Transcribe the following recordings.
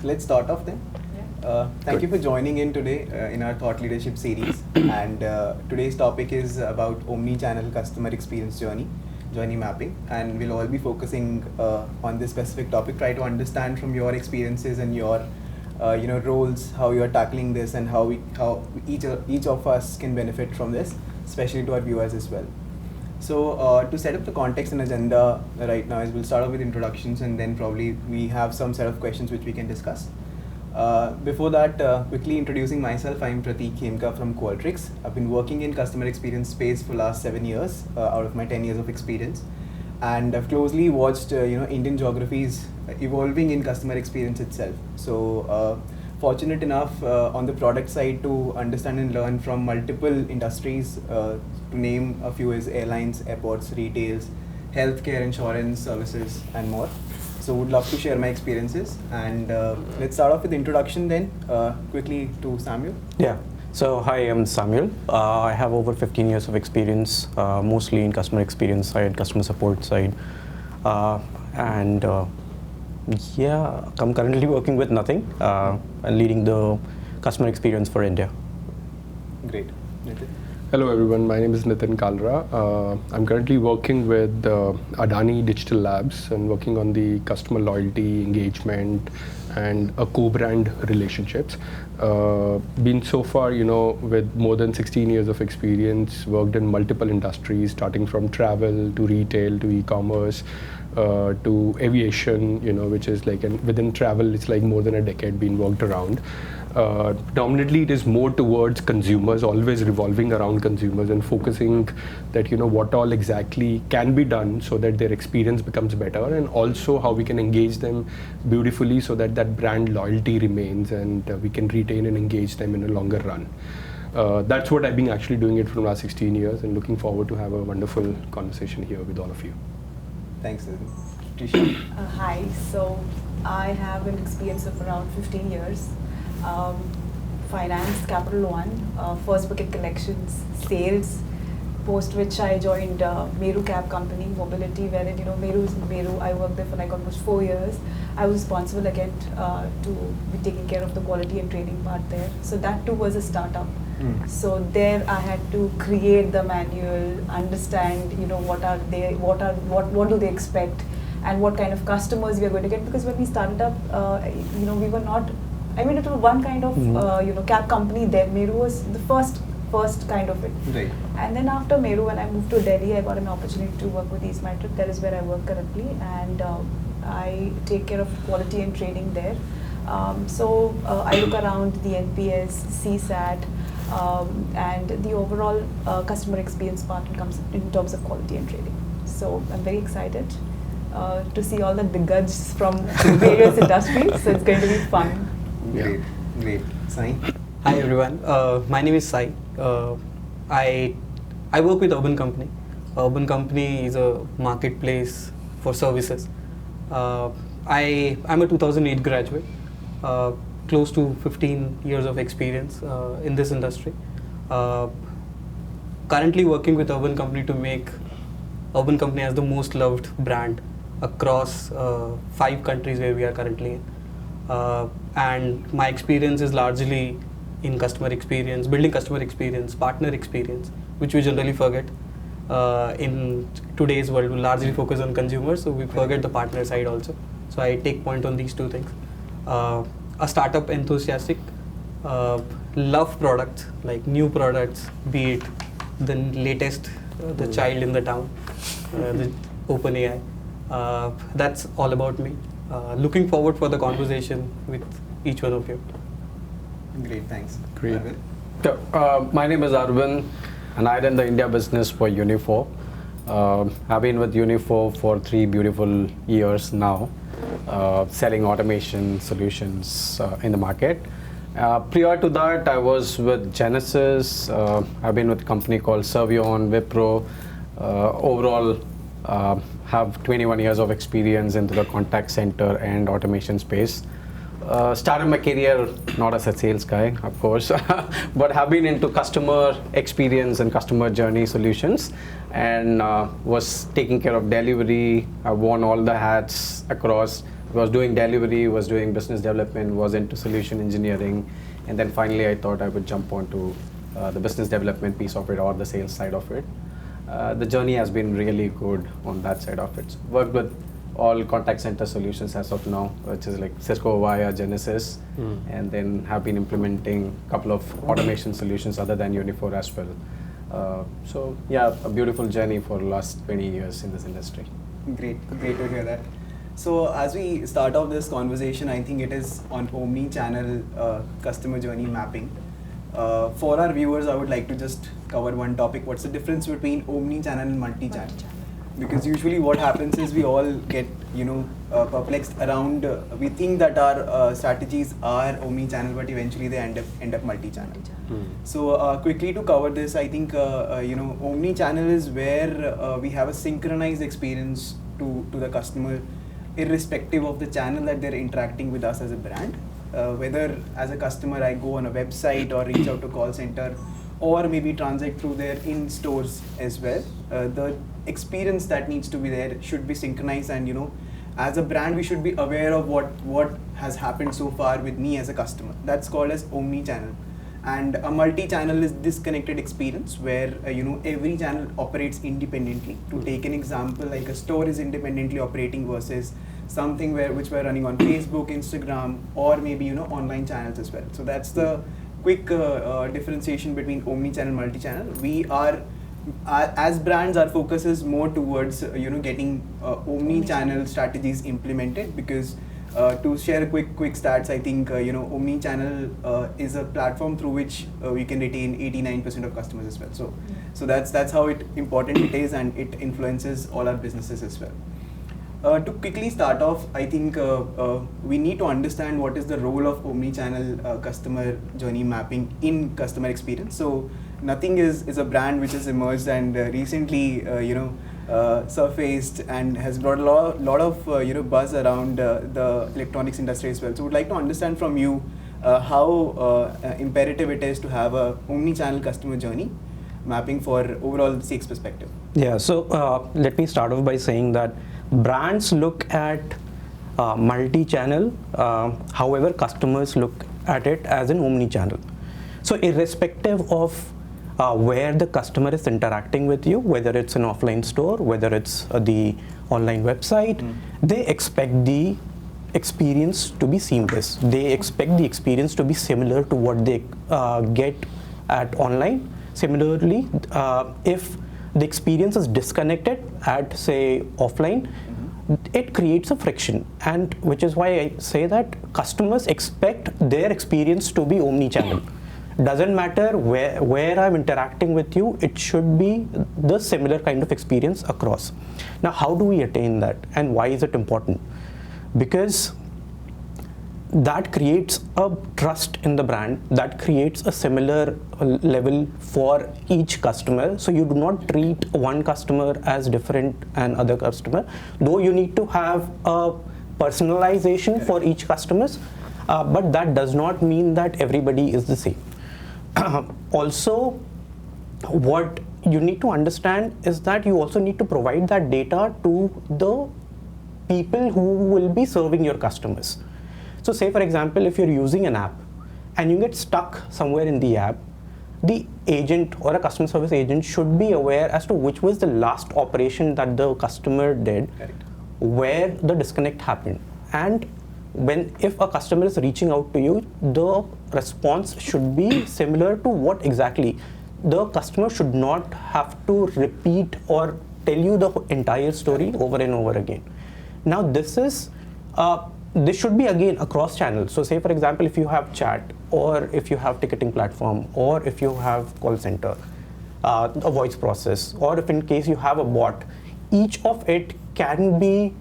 let's start off then. Thank you for joining in today in our Thought Leadership series. And today's topic is about Omnichannel customer experience journey mapping. And we'll all be focusing on this specific topic, try to understand from your experiences and your roles, how you're tackling this and how each of us can benefit from this, especially to our viewers as well. So to set up the context and agenda right now is we'll start off with introductions and then probably we have some set of questions which we can discuss. Before that, quickly introducing myself, I'm 𝐓𝐡𝐞 𝐈𝐦𝐩𝐚𝐜 from Qualtrics. I've been working in customer experience space for last 7 years out of my 10 years of experience. And I've closely watched Indian geographies evolving in customer experience itself. So fortunate enough on the product side to understand and learn from multiple industries. To name a few is airlines, airports, retails, healthcare, insurance, services, and more. So would love to share my experiences. And let's start off with the introduction then, quickly to Samuel. Yeah. So hi, I'm Samuel. I have over 15 years of experience, mostly in customer experience side, customer support side. I'm currently working with Nothing and leading the customer experience for India. Great. Nitin? Hello everyone, my name is Nitin Kalra. I'm currently working with Adani Digital Labs and working on the customer loyalty, engagement and co-brand relationships. Been so far, with more than 16 years of experience, worked in multiple industries, starting from travel to retail to e-commerce to aviation, which is like, and within travel, it's like more than a decade been worked around. Predominantly it is more towards consumers, always revolving around consumers and focusing that what all exactly can be done so that their experience becomes better, and also how we can engage them beautifully so that that brand loyalty remains and we can retain and engage them in a longer run. That's what I've been actually doing it for the last 16 years and looking forward to have a wonderful conversation here with all of you. Thanks, Trisha. Hi, so I have an experience of around 15 years. Finance, Capital One, first bucket collections, sales, post which I joined Meru Cab Company, Mobility, wherein Meru, I worked there for like almost 4 years. I was responsible again to be taking care of the quality and training part there. So that too was a startup. So there I had to create the manual, understand what do they expect and what kind of customers we are going to get, because when we started up, we were not. I mean, it was one kind of cab company there. Meru was the first kind of it. Right. And then after Meru, when I moved to Delhi, I got an opportunity to work with 𝐓𝐡𝐞. That is where I work currently, and I take care of quality and training there. So I look around the NPS, CSAT, and the overall customer experience part in terms of quality and training. So I'm very excited to see all the big guns from various industries. So it's going to be fun. Great, great. Sai? Hi everyone, my name is Sai. I work with Urban Company. Urban Company is a marketplace for services. I'm a 2008 graduate, close to 15 years of experience in this industry. Currently working with Urban Company to make Urban Company as the most loved brand across 5 countries where we are currently in. And my experience is largely in customer experience, building customer experience, partner experience, which we generally forget. In today's world, we largely focus on consumers, so we forget the partner side also. So I take point on these 2 things. A startup enthusiastic, love products, like new products, be it the latest, the child in the town, the OpenAI. That's all about me. Looking forward for the conversation with each one of you. Great, thanks. Great. My name is Arvind and I run the India business for Unifor. I've been with Unifor for 3 beautiful years now, selling automation solutions in the market. Prior to that, I was with Genesis. I've been with a company called Servion, Wipro. Overall, have 21 years of experience into the contact center and automation space. Started my career not as a sales guy, of course, but have been into customer experience and customer journey solutions, and was taking care of delivery. I worn all the hats across was doing delivery, was doing business development, was into solution engineering, and then finally I thought I would jump onto the business development piece of it or the sales side of it. The journey has been really good on that side of it. Worked with all contact center solutions as of now, which is like Cisco via Genesys, and then have been implementing a couple of automation solutions other than Unifor as well. So yeah, a beautiful journey for the last 20 years in this industry. Great to hear that. So as we start off this conversation, I think it is on omni-channel customer journey mapping. For our viewers, I would like to just cover one topic. What's the difference between omni-channel and multi-channel? Because usually what happens is we all get, perplexed around, we think that our strategies are omni-channel, but eventually they end up multi-channel. So quickly to cover this, I think, omni-channel is where we have a synchronized experience to the customer, irrespective of the channel that they're interacting with us as a brand. Whether as a customer I go on a website or reach out to call center, or maybe transact through their in-stores as well. The experience that needs to be there should be synchronized, and as a brand we should be aware of what has happened so far with me as a customer. That's called as omni-channel. And a multi-channel is disconnected experience where every channel operates independently. To take an example, like a store is independently operating versus something which we're running on Facebook, Instagram, or maybe online channels as well. So that's the quick differentiation between omni-channel and multi-channel. We are, as brands, our focus is more towards getting omni-channel strategies implemented, because to share quick stats, I think omni-channel is a platform through which we can retain 89% of customers as well. So that's how important it is, and it influences all our businesses as well. To quickly start off, I think we need to understand what is the role of omni-channel customer journey mapping in customer experience. So Nothing is a brand which has emerged and recently surfaced and has brought a lot of buzz around the electronics industry as well. So would like to understand from you how imperative it is to have a omni-channel customer journey mapping for overall CX perspective. Yeah, so let me start off by saying that brands look at multi-channel, however customers look at it as an omni-channel. So irrespective of where the customer is interacting with you, whether it's an offline store, whether it's the online website, they expect the experience to be seamless. They expect the experience to be similar to what they get at online. Similarly, if the experience is disconnected at, say, offline, it creates a friction, and which is why I say that customers expect their experience to be omni-channel. Doesn't matter where I'm interacting with you, it should be the similar kind of experience across. Now, how do we attain that, and why is it important? Because that creates a trust in the brand, that creates a similar level for each customer. So you do not treat one customer as different than other customer, though you need to have a personalization for each customer, but that does not mean that everybody is the same. Also, what you need to understand is that you also need to provide that data to the people who will be serving your customers. So say, for example, if you're using an app and you get stuck somewhere in the app, the agent or a customer service agent should be aware as to which was the last operation that the customer did, where the disconnect happened. And if a customer is reaching out to you, the response should be similar to what exactly. The customer should not have to repeat or tell you the entire story over and over again. Now this should be again across channels. So say, for example, if you have chat, or if you have ticketing platform, or if you have call center, a voice process, or if in case you have a bot, each of it can be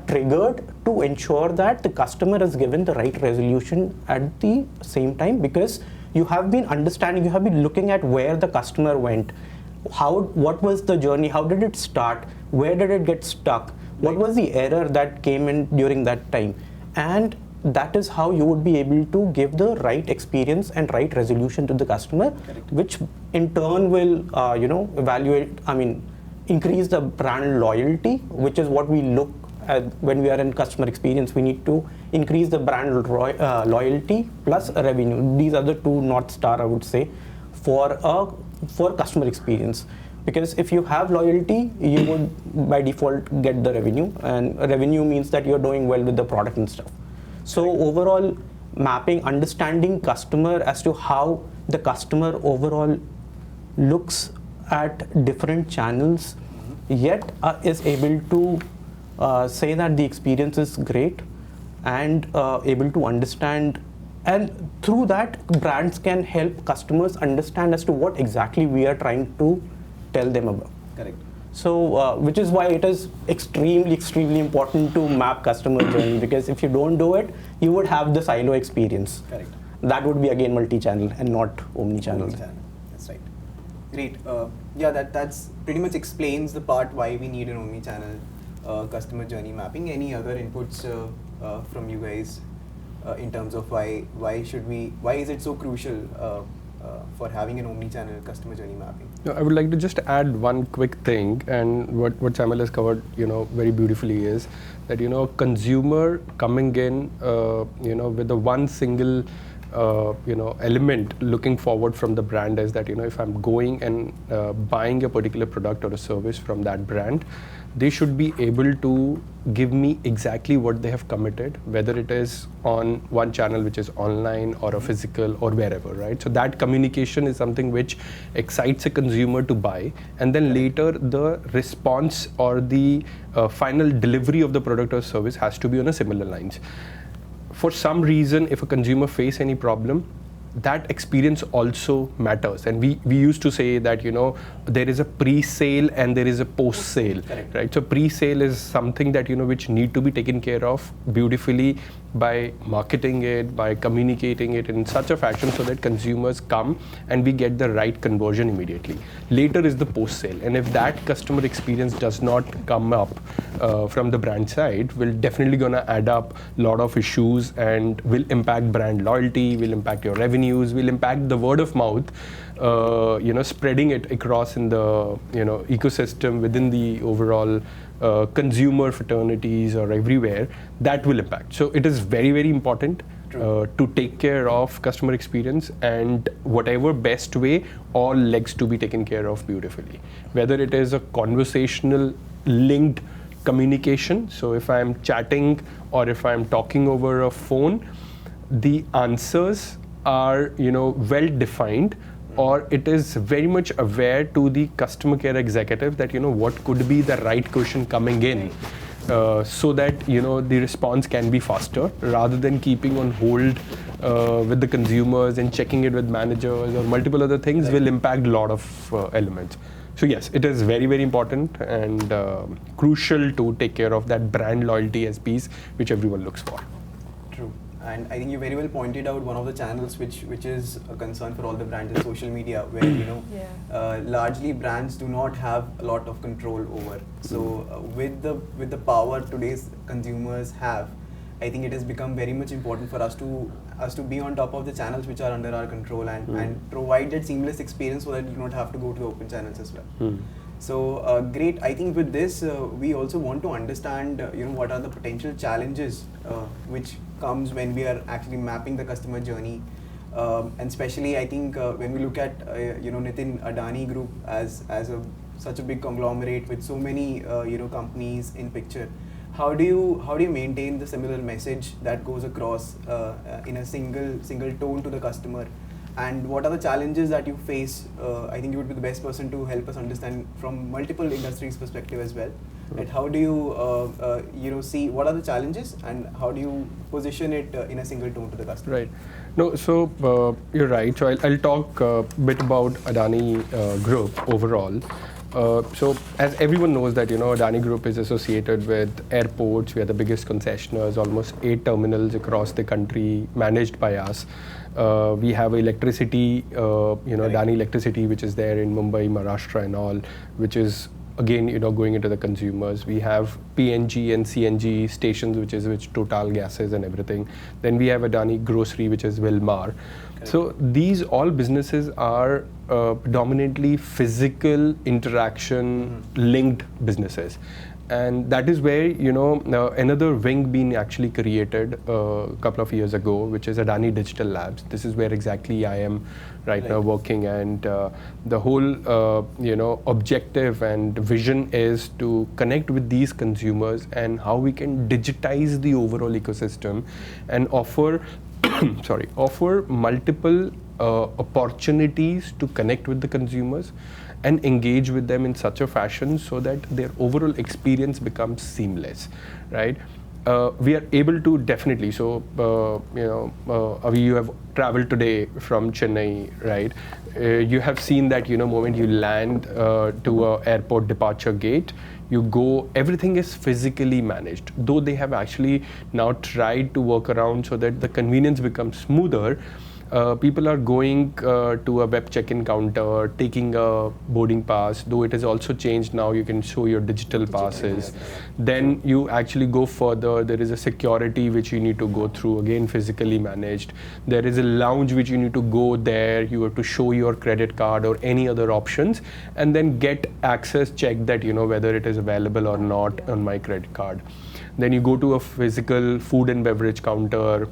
triggered to ensure that the customer is given the right resolution at the same time, because you have been understanding, you have been looking at where the customer went, what was the journey, how did it start, where did it get stuck, what was the error that came in during that time, and that is how you would be able to give the right experience and right resolution to the customer, which in turn will increase the brand loyalty, which is what we look when we are in customer experience, we need to increase the brand loyalty plus revenue. These are the two North Star, I would say, for customer experience. Because if you have loyalty, you would by default get the revenue, and revenue means that you're doing well with the product and stuff. So overall, mapping, understanding customer as to how the customer overall looks at different channels, yet is able to say that the experience is great and able to understand, and through that brands can help customers understand as to what exactly we are trying to tell them about. Correct. So which is why it is extremely important to map customer journey, because if you don't do it, you would have the silo experience. Correct. That would be again multi-channel and not omni-channel. That's right. Great. Yeah, that's pretty much explains the part why we need an omni-channel customer journey mapping. Any other inputs from you guys in terms of why is it so crucial for having an omni-channel customer journey mapping? No, I would like to just add one quick thing, and what Samuel has covered, very beautifully, is that consumer coming in, with the one single element looking forward from the brand is that if I'm going and buying a particular product or a service from that brand, they should be able to give me exactly what they have committed, whether it is on one channel which is online or a physical or wherever, right? So that communication is something which excites a consumer to buy, and then later the response or the final delivery of the product or service has to be on a similar lines. For some reason, if a consumer face any problem, that experience also matters, and we used to say that there is a pre-sale and there is a post-sale, right? So pre-sale is something that which need to be taken care of beautifully by marketing it, by communicating it in such a fashion so that consumers come and we get the right conversion immediately. Later is the post-sale, and if that customer experience does not come up from the brand side, will definitely gonna add up a lot of issues and will impact brand loyalty, will impact your revenues, will impact the word of mouth, spreading it across in the ecosystem within the overall consumer fraternities or everywhere. That will impact. So it is very important to take care of customer experience, and whatever best way, all legs to be taken care of beautifully. Whether it is a conversational linked communication, so if I'm chatting or if I'm talking over a phone, the answers are well defined, or it is very much aware to the customer care executive that what could be the right question coming in, so that the response can be faster rather than keeping on hold with the consumers and checking it with managers or multiple other things will impact a lot of elements. So yes, it is very important and crucial to take care of that brand loyalty as piece which everyone looks for. True. And I think you very well pointed out one of the channels which is a concern for all the brands is social media, where largely brands do not have a lot of control over. So with the power today's consumers have, I think it has become very much important for us to be on top of the channels which are under our control and provide that seamless experience so that you do not have to go to the open channels as well. So great. I think with this we also want to understand what are the potential challenges which comes when we are actually mapping the customer journey, and especially I think when we look at Nitin, Adani Group as such a big conglomerate with so many companies in picture. How do you maintain the similar message that goes across in a single tone to the customer? And what are the challenges that you face? I think you would be the best person to help us understand from multiple industries perspective as well. Right? How do you see what are the challenges and how do you position it in a single tone to the customer? Right. No, so you're right. So I'll talk a bit about Adani Group overall. So as everyone knows that Adani Group is associated with airports. We are the biggest concessionaires, almost 8 terminals across the country managed by us. We have electricity, Adani Electricity, which is there in Mumbai, Maharashtra and all, which is again going into the consumers. We have PNG and CNG stations, which Total gases and everything. Then we have Adani Grocery, which is Wilmar. So these all businesses are predominantly physical interaction linked businesses. And that is where, another wing being actually created a couple of years ago, which is Adani Digital Labs. This is where exactly I am right now working, and the whole, objective and vision is to connect with these consumers and how we can digitize the overall ecosystem and offer, offer multiple opportunities to connect with the consumers and engage with them in such a fashion so that their overall experience becomes seamless, right? We are able to definitely, so, Avi, you have traveled today from Chennai, right? You have seen that, moment you land to a airport departure gate, you go, everything is physically managed. Though they have actually now tried to work around so that the convenience becomes smoother, people are going to a web check-in counter, taking a boarding pass, though it has also changed now, you can show your digital passes. Then you actually go further, there is a security which you need to go through, again physically managed. There is a lounge which you need to go there, you have to show your credit card or any other options, and then get access, check that, whether it is available or not on my credit card. Then you go to a physical food and beverage counter,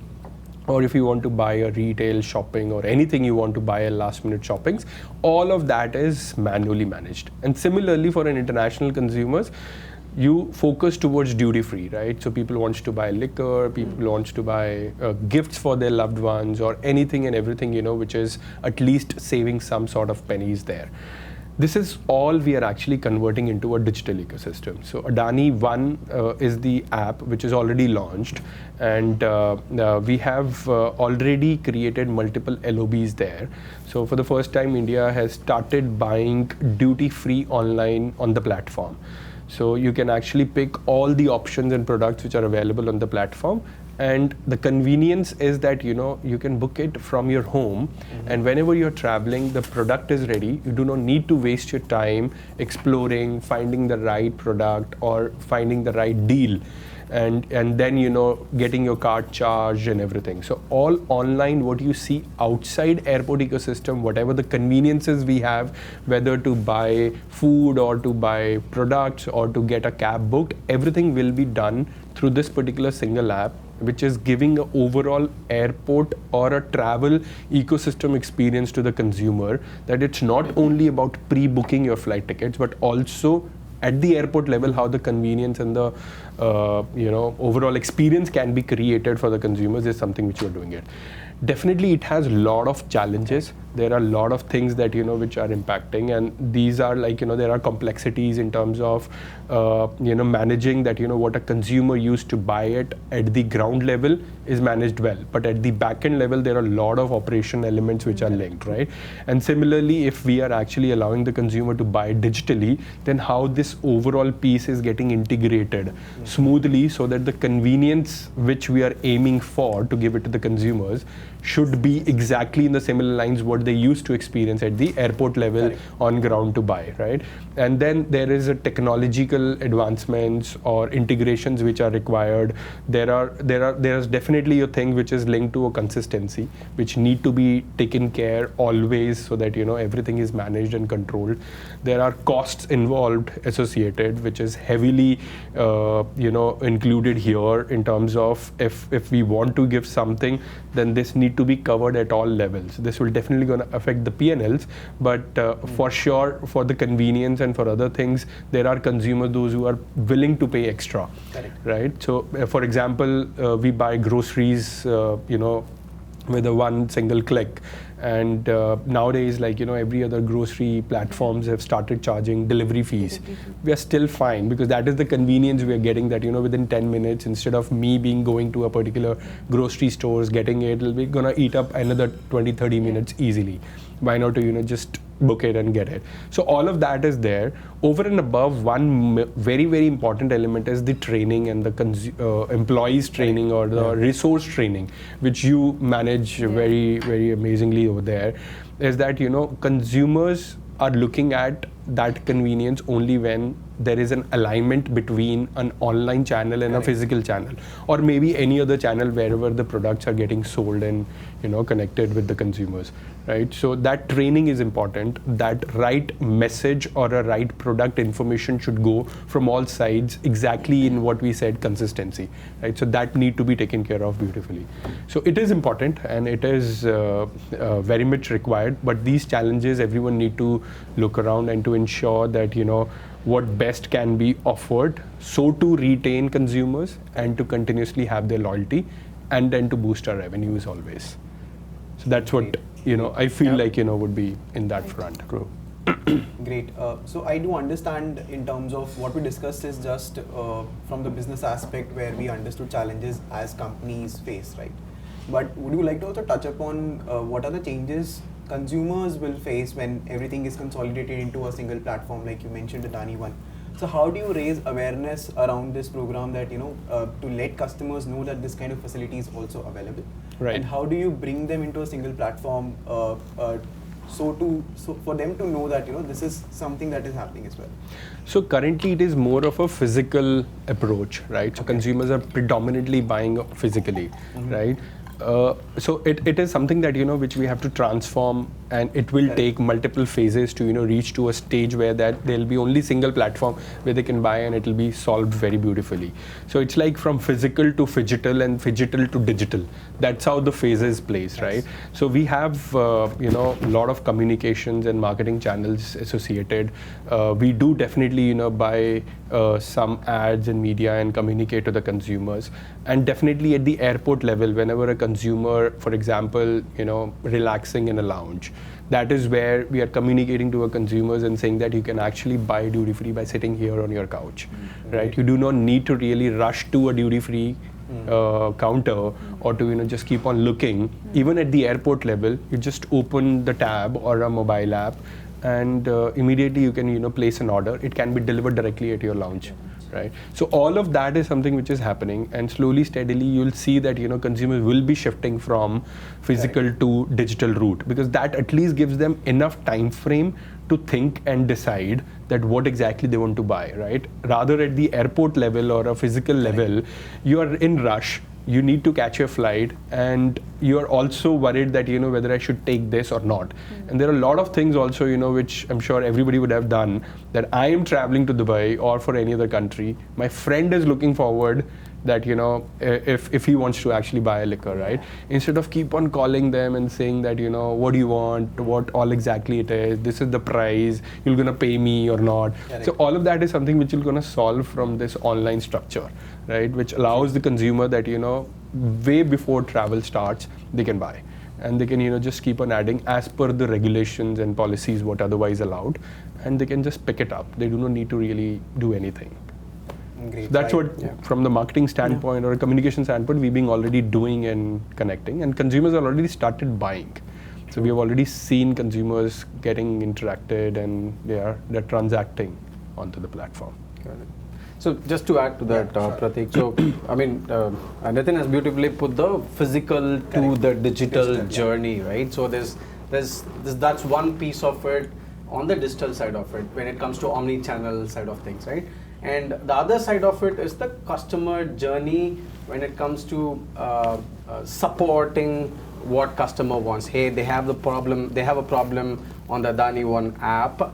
or if you want to buy a retail shopping or anything you want to buy a last minute shoppings, all of that is manually managed. And similarly for an international consumers, you focus towards duty free, right? So people want to buy liquor, people want to buy gifts for their loved ones, or anything and everything, which is at least saving some sort of pennies there. This is all we are actually converting into a digital ecosystem. So Adani One is the app which is already launched, and we have already created multiple LOBs there. So for the first time, India has started buying duty-free online on the platform. So you can actually pick all the options and products which are available on the platform. And the convenience is that, you can book it from your home, and whenever you're traveling, the product is ready. You do not need to waste your time exploring, finding the right product or finding the right deal, and then, getting your card charged and everything. So all online, what you see outside airport ecosystem, whatever the conveniences we have, whether to buy food or to buy products or to get a cab booked, everything will be done through this particular single app, which is giving an overall airport or a travel ecosystem experience to the consumer, that it's not only about pre-booking your flight tickets, but also at the airport level, how the convenience and the overall experience can be created for the consumers is something which you're doing it. Definitely it has a lot of challenges. There are a lot of things that, which are impacting, and these are like, there are complexities in terms of, managing that, what a consumer used to buy it at the ground level is managed well. But at the back end level, there are a lot of operation elements which are linked, right? And similarly, if we are actually allowing the consumer to buy digitally, then how this overall piece is getting integrated smoothly so that the convenience which we are aiming for to give it to the consumers should be exactly in the similar lines what they used to experience at the airport level on ground to buy, right? And then there is a technological advancements or integrations which are required. There's definitely a thing which is linked to a consistency, which need to be taken care always so that, everything is managed and controlled. There are costs involved associated, which is heavily, included here in terms of if we want to give something, then this need to be covered at all levels. This will definitely going to affect the P&Ls, but for sure, for the convenience and for other things, there are consumers, those who are willing to pay extra, right? So, for example, we buy groceries, with a one single click. And nowadays, like, every other grocery platforms have started charging delivery fees. We are still fine because that is the convenience we are getting, that, within 10 minutes, instead of me going to a particular grocery stores, getting it, it'll be gonna eat up another 20-30 minutes easily. Why not to, just book it and get it? So all of that is there. Over and above, one very, very important element is the training and the employees training or the resource training, which you manage very, very amazingly over there, is that, consumers are looking at that convenience only when there is an alignment between an online channel and a physical channel, or maybe any other channel wherever the products are getting sold and connected with the consumers, right? So that training is important. That right message or a right product information should go from all sides exactly in what we said, consistency, right? So that need to be taken care of beautifully. So it is important and it is very much required, but these challenges everyone need to look around and to ensure that what best can be offered, so to retain consumers and to continuously have their loyalty, and then to boost our revenues always. So that's what I feel like would be in that front. True. Great. So I do understand in terms of what we discussed is just from the business aspect where we understood challenges as companies face, right? But would you like to also touch upon what are the changes consumers will face when everything is consolidated into a single platform, like you mentioned the Adani one? So how do you raise awareness around this program that, to let customers know that this kind of facility is also available? Right. And how do you bring them into a single platform so for them to know that, this is something that is happening as well? So currently it is more of a physical approach, right? So consumers are predominantly buying physically, right? So it is something that which we have to transform, and it will take multiple phases to reach to a stage where that there'll be only single platform where they can buy, and it will be solved very beautifully. So it's like from physical to phygital and phygital to digital. That's how the phases place, right? So we have a lot of communications and marketing channels associated. We do definitely buy some ads in media and communicate to the consumers, and definitely at the airport level, whenever a consumer, for example, relaxing in a lounge, that is where we are communicating to our consumers and saying that you can actually buy duty free by sitting here on your couch, right? You do not need to really rush to a duty free counter or to just keep on looking. Even at the airport level, you just open the tab or a mobile app, and immediately you can place an order. It can be delivered directly at your lounge. Right. So all of that is something which is happening, and slowly, steadily, you'll see that consumers will be shifting from physical to digital route, because that at least gives them enough time frame to think and decide that what exactly they want to buy. Right. Rather at the airport level or a physical level, you are in rush. You need to catch your flight, and you are also worried that whether I should take this or not. And there are a lot of things also which I'm sure everybody would have done, that I am traveling to Dubai or for any other country. My friend is looking forward that if he wants to actually buy a liquor, right? Instead of keep on calling them and saying that what do you want, what all exactly it is, this is the price, you're gonna pay me or not. So all of that is something which you're gonna solve from this online structure, right? Which allows the consumer that way before travel starts, they can buy, and they can just keep on adding as per the regulations and policies what otherwise allowed, and they can just pick it up. They do not need to really do anything. Great. So that's what, from the marketing standpoint or a communication standpoint, we've been already doing and connecting, and consumers have already started buying. So we have already seen consumers getting interacted, and they're transacting onto the platform. Got it. So just to add to that, Pratik, so I mean, Nitin has beautifully put the physical to the digital journey, right? So that's one piece of it on the digital side of it when it comes to omni-channel side of things, right? And the other side of it is the customer journey when it comes to supporting what customer wants. Hey, they have a problem on the Adani One app.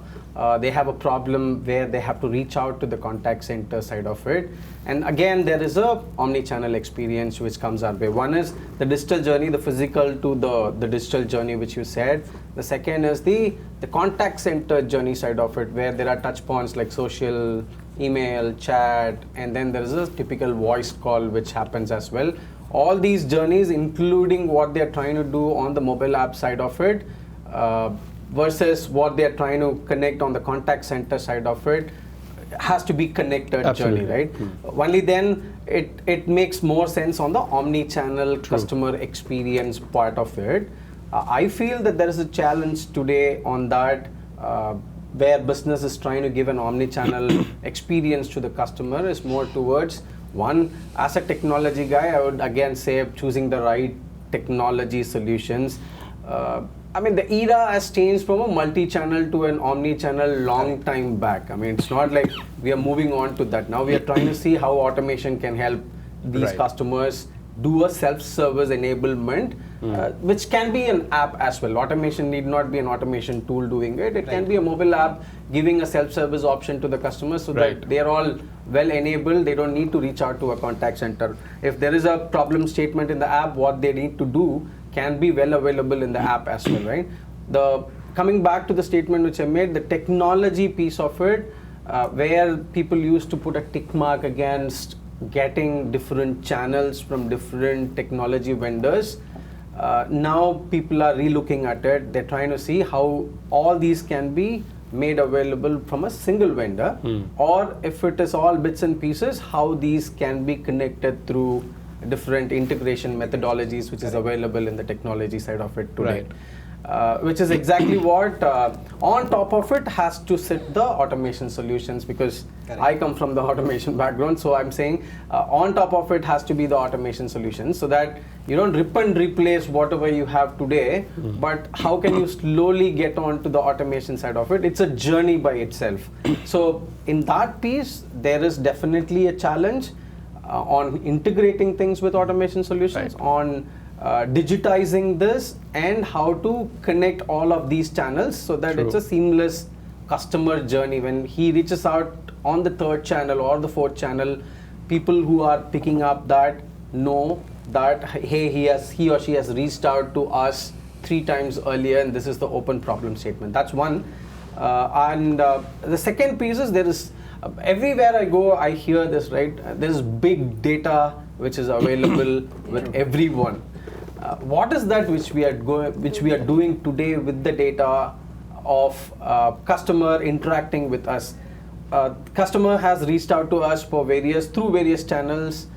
They have a problem where they have to reach out to the contact center side of it. And again, there is a omni-channel experience which comes our way. One is the digital journey, the physical to the digital journey, which you said. The second is the contact center journey side of it, where there are touch points like social, email, chat, and then there is a typical voice call which happens as well. All these journeys, including what they're trying to do on the mobile app side of it, versus what they're trying to connect on the contact center side of it, has to be connected. Absolutely. Journey, right? Only then it makes more sense on the omni-channel customer experience part of it. I feel that there is a challenge today on that, where business is trying to give an omni-channel experience to the customer is more towards, one, as a technology guy, I would again say choosing the right technology solutions. I mean, the era has changed from a multi-channel to an omni-channel long time back. I mean, it's not like we are moving on to that. Now we are trying to see how automation can help these customers do a self-service enablement, which can be an app as well. Automation need not be an automation tool doing it. It can be a mobile app giving a self-service option to the customers so that they are all well enabled. They don't need to reach out to a contact center. If there is a problem statement in the app, what they need to do can be well available in the app as well, right? Coming back to the statement which I made, the technology piece of it, where people used to put a tick mark against getting different channels from different technology vendors. Now people are re-looking at it. They're trying to see how all these can be made available from a single vendor, or if it is all bits and pieces, how these can be connected through different integration methodologies which is available in the technology side of it today. Which is exactly what on top of it has to sit the automation solutions, because I come from the automation background, so I'm saying on top of it has to be the automation solutions, so that you don't rip and replace whatever you have today, but how can you slowly get on to the automation side of it? It's a journey by itself. So in that piece, there is definitely a challenge on integrating things with automation solutions, on digitizing this, and how to connect all of these channels so that it's a seamless customer journey. When he reaches out on the third channel or the fourth channel, people who are picking up that know that, hey, he or she has reached out to us 3 times earlier, and this is the open problem statement. That's one. The second piece is, there is everywhere I go, I hear this, right? There's big data which is available with everyone. What is that which we are doing today with the data of customer interacting with us? Customer has reached out to us through various channels.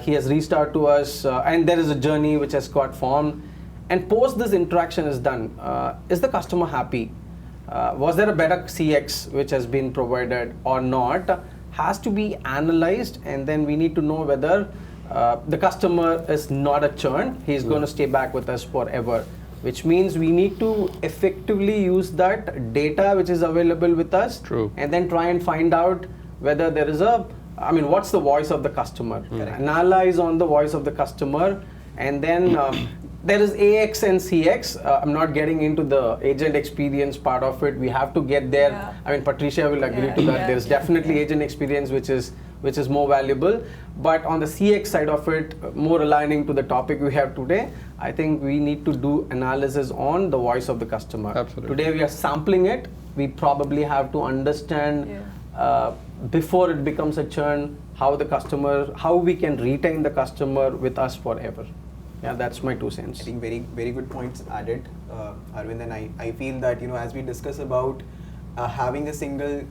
He has reached out to us, and there is a journey which has got formed. And post this interaction is done, is the customer happy? Was there a better CX which has been provided or not? Has to be analyzed, and then we need to know whether the customer is not a churn. He's going to stay back with us forever, which means we need to effectively use that data which is available with us, and then try and find out whether there is what's the voice of the customer? Analyze on the voice of the customer, and then there is AX and CX. I'm not getting into the agent experience part of it. We have to get there. I mean, Patricia will agree to that. There's definitely agent experience which is more valuable. But on the CX side of it, more aligning to the topic we have today, I think we need to do analysis on the voice of the customer. Absolutely. Today we are sampling it. We probably have to understand before it becomes a churn, how we can retain the customer with us forever. Yeah, that's my 2 cents. I think very, very good points added, Arvind, and I feel that, as we discuss about having a single,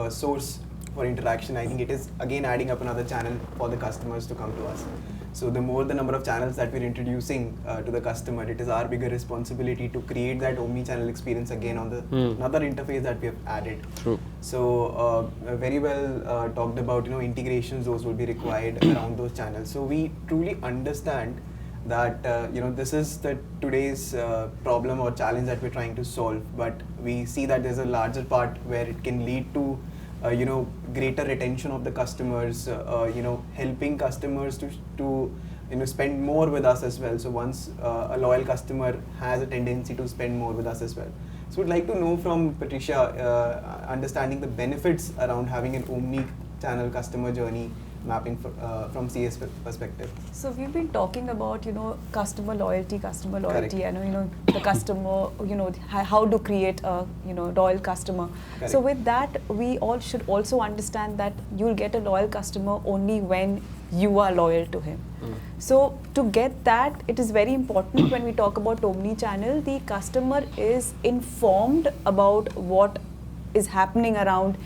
source for interaction, I think it is again adding up another channel for the customers to come to us. So the more the number of channels that we're introducing to the customer, it is our bigger responsibility to create that omni-channel experience again on the another interface that we have added. So very well talked about, integrations, those will be required around those channels. So we truly understand that this is today's problem or challenge that we're trying to solve, but we see that there's a larger part where it can lead to greater retention of the customers, helping customers to spend more with us as well. So once a loyal customer has a tendency to spend more with us as well. So we'd like to know from Patricia, understanding the benefits around having an omni-channel customer journey mapping from CS perspective. So we've been talking about customer loyalty, Correct. and the customer, how to create a loyal customer. Correct. So with that, we all should also understand that you'll get a loyal customer only when you are loyal to him. So to get that, it is very important when we talk about omni-channel, the customer is informed about what is happening around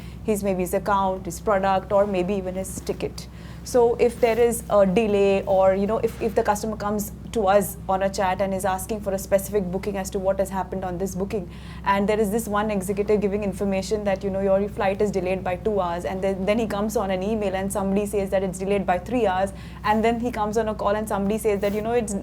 maybe his account, his product, or maybe even his ticket. So if there is a delay, or if the customer comes to us on a chat and is asking for a specific booking as to what has happened on this booking, and there is this one executive giving information that your flight is delayed by 2 hours, and then he comes on an email and somebody says that it's delayed by 3 hours, and then he comes on a call and somebody says that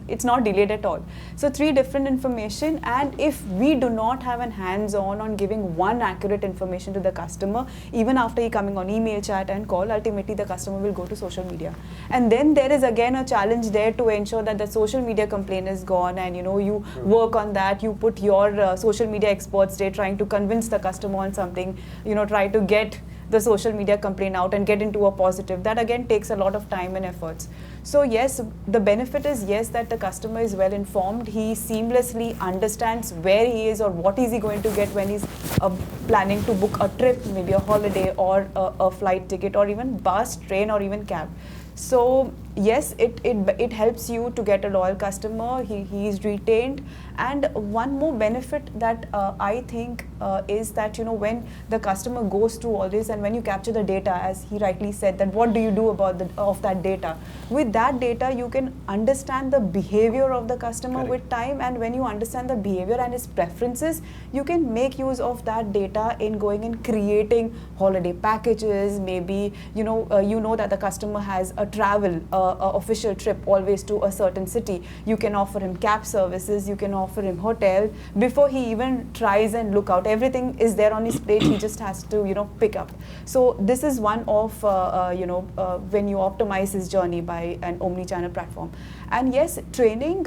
it's not delayed at all. So 3 different information, and if we do not have an hands-on giving one accurate information to the customer, even after he coming on email, chat and call, ultimately the customer will go to social media. And then there is again a challenge there to ensure that the social media complaint is gone, and you work on that, you put your social media experts there trying to convince the customer on something, try to get the social media complaint out and get into a positive. That again takes a lot of time and efforts. So yes, the benefit is yes, that the customer is well informed, he seamlessly understands where he is or what is he going to get when he's planning to book a trip, maybe a holiday or a flight ticket or even bus, train or even cab. So yes, it helps you to get a loyal customer, he is retained. And one more benefit that I think is that when the customer goes through all this, and when you capture the data, as he rightly said, that what do you do about that data? With that data, you can understand the behavior of the customer with time, and when you understand the behavior and his preferences, you can make use of that data in going and creating holiday packages. Maybe you know that the customer has a travel official trip always to a certain city. You can offer him cab services, you can offer him hotel before he even tries and look out. Everything is there on his plate, he just has to pick up. So this is one of when you optimize his journey by an omni-channel platform. And yes, training,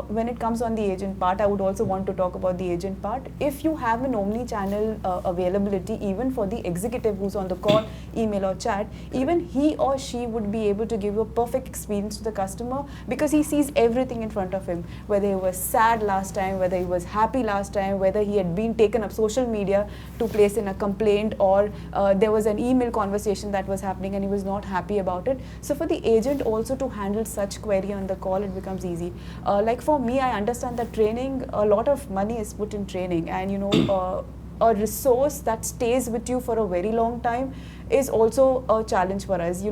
when it comes on the agent part, I would also want to talk about the agent part. If you have an omni-channel availability, even for the executive who's on the call, email or chat, even he or she would be able to give you a perfect experience to the customer, because he sees everything in front of him, whether he was sad last time, whether he was happy last time, whether he had been taken up social media to place in a complaint, or there was an email conversation that was happening and he was not happy about it. So for the agent also to handle such query on the call, it becomes easy. Like for me, I understand that training, a lot of money is put in training, and a resource that stays with you for a very long time is also a challenge for us.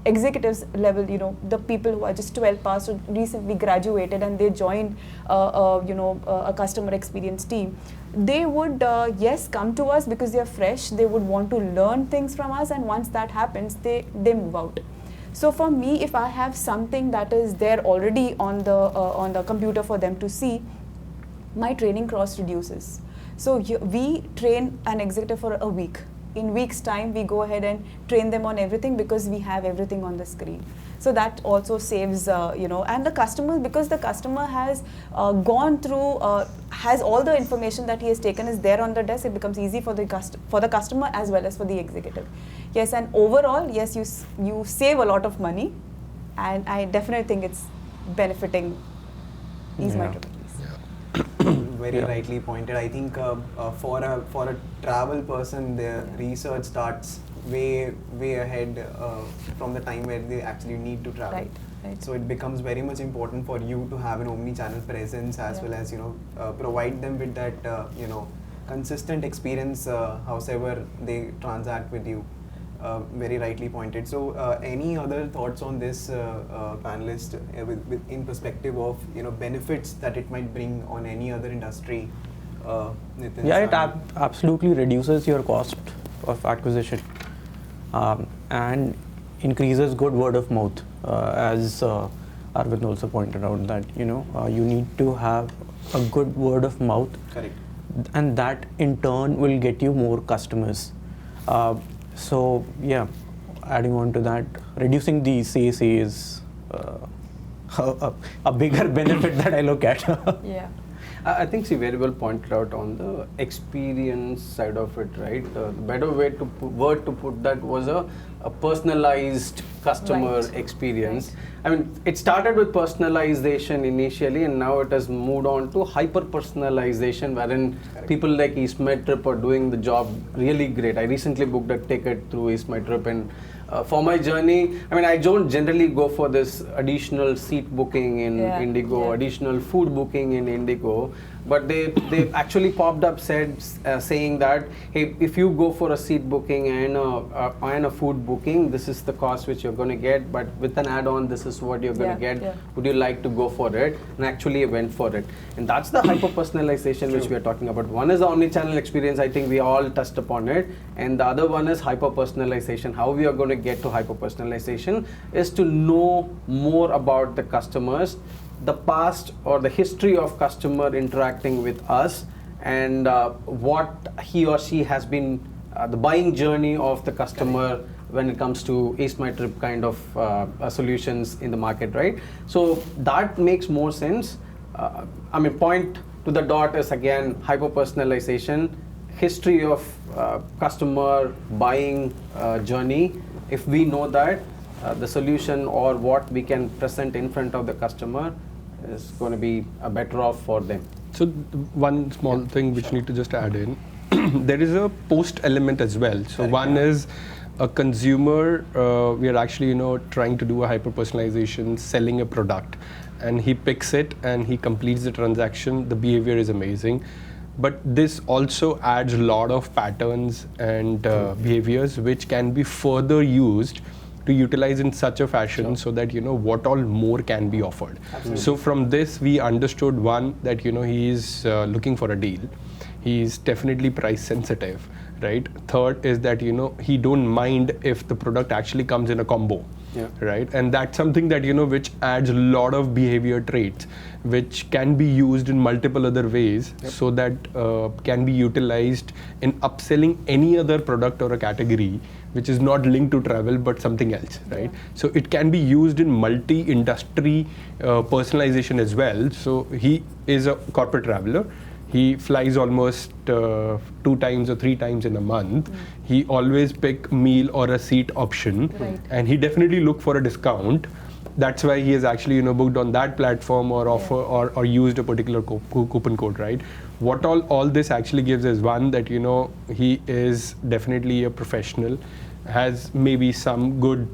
Executives level, the people who are just 12 past or recently graduated and they join a customer experience team, they would yes, come to us because they are fresh, they would want to learn things from us, and once that happens, they move out. So for me, if I have something that is there already on the computer for them to see, my training cost reduces. So we train an executive for a week. In week's time, we go ahead and train them on everything because we have everything on the screen. So that also saves, and the customer, because the customer has gone through, has all the information that he has taken is there on the desk, it becomes easy for the customer as well as for the executive. Yes, and overall, yes, you save a lot of money, and I definitely think it's benefiting these micro-companies. Very rightly pointed. I think for a travel person, the research starts way ahead from the time where they actually need to travel. Right. So it becomes very much important for you to have an omni-channel presence, as well as provide them with that consistent experience, howsoever they transact with you. Very rightly pointed. So any other thoughts on this, panelist, in perspective of benefits that it might bring on any other industry? Nitin, yeah, it absolutely reduces your cost of acquisition and increases good word of mouth, as Arvind also pointed out, that you need to have a good word of mouth. Correct. And that in turn will get you more customers. So yeah, adding on to that, reducing the CAC is a bigger benefit that I look at. Yeah. I think she very well pointed out on the experience side of it, right? The better word to put that was a personalized customer experience. Right. I mean, it started with personalization initially, and now it has moved on to hyper-personalization, wherein people like 𝐓𝐡𝐞 are doing the job really great. I recently booked a ticket through 𝐓𝐡𝐞, and For my journey, I mean, I don't generally go for this additional seat booking in IndiGo, additional food booking in IndiGo, but they actually popped up saying that, hey, if you go for a seat booking and a food booking, this is the cost which you're going to get, but with an add-on, this is what you're going to get. Would you like to go for it? And actually I went for it. And that's the hyper-personalization which we are talking about. One is the omni-channel experience, I think we all touched upon it, and the other one is hyper-personalization. How we are going to get to hyper-personalization is to know more about the customers, the past or the history of customer interacting with us, and what he or she has been, the buying journey of the customer when it comes to Ace My Trip kind of solutions in the market, right? So that makes more sense. I mean, point to the dot is again hyper-personalization, history of customer buying journey. If we know that, the solution or what we can present in front of the customer is going to be better off for them. So one small thing which need to just add in, there is a post element as well. So one is a consumer, we are actually trying to do a hyper personalization, selling a product, and he picks it and he completes the transaction. The behavior is amazing, but this also adds a lot of patterns and behaviors which can be further used to utilize in such a fashion so that what all more can be offered. Absolutely. So from this we understood, one, that he is looking for a deal. He is definitely price sensitive, right? Third is that he don't mind if the product actually comes in a combo, right? And that's something that which adds a lot of behavior traits which can be used in multiple other ways, so that can be utilized in upselling any other product or a category which is not linked to travel but something else, right? So it can be used in multi-industry personalization as well. So he is a corporate traveler. He flies almost 2 times or 3 times in a month. He always pick meal or a seat option, and he definitely look for a discount. That's why he has actually booked on that platform or offer or used a particular coupon code, right? What all this actually gives is, one, that he is definitely a professional, has maybe some good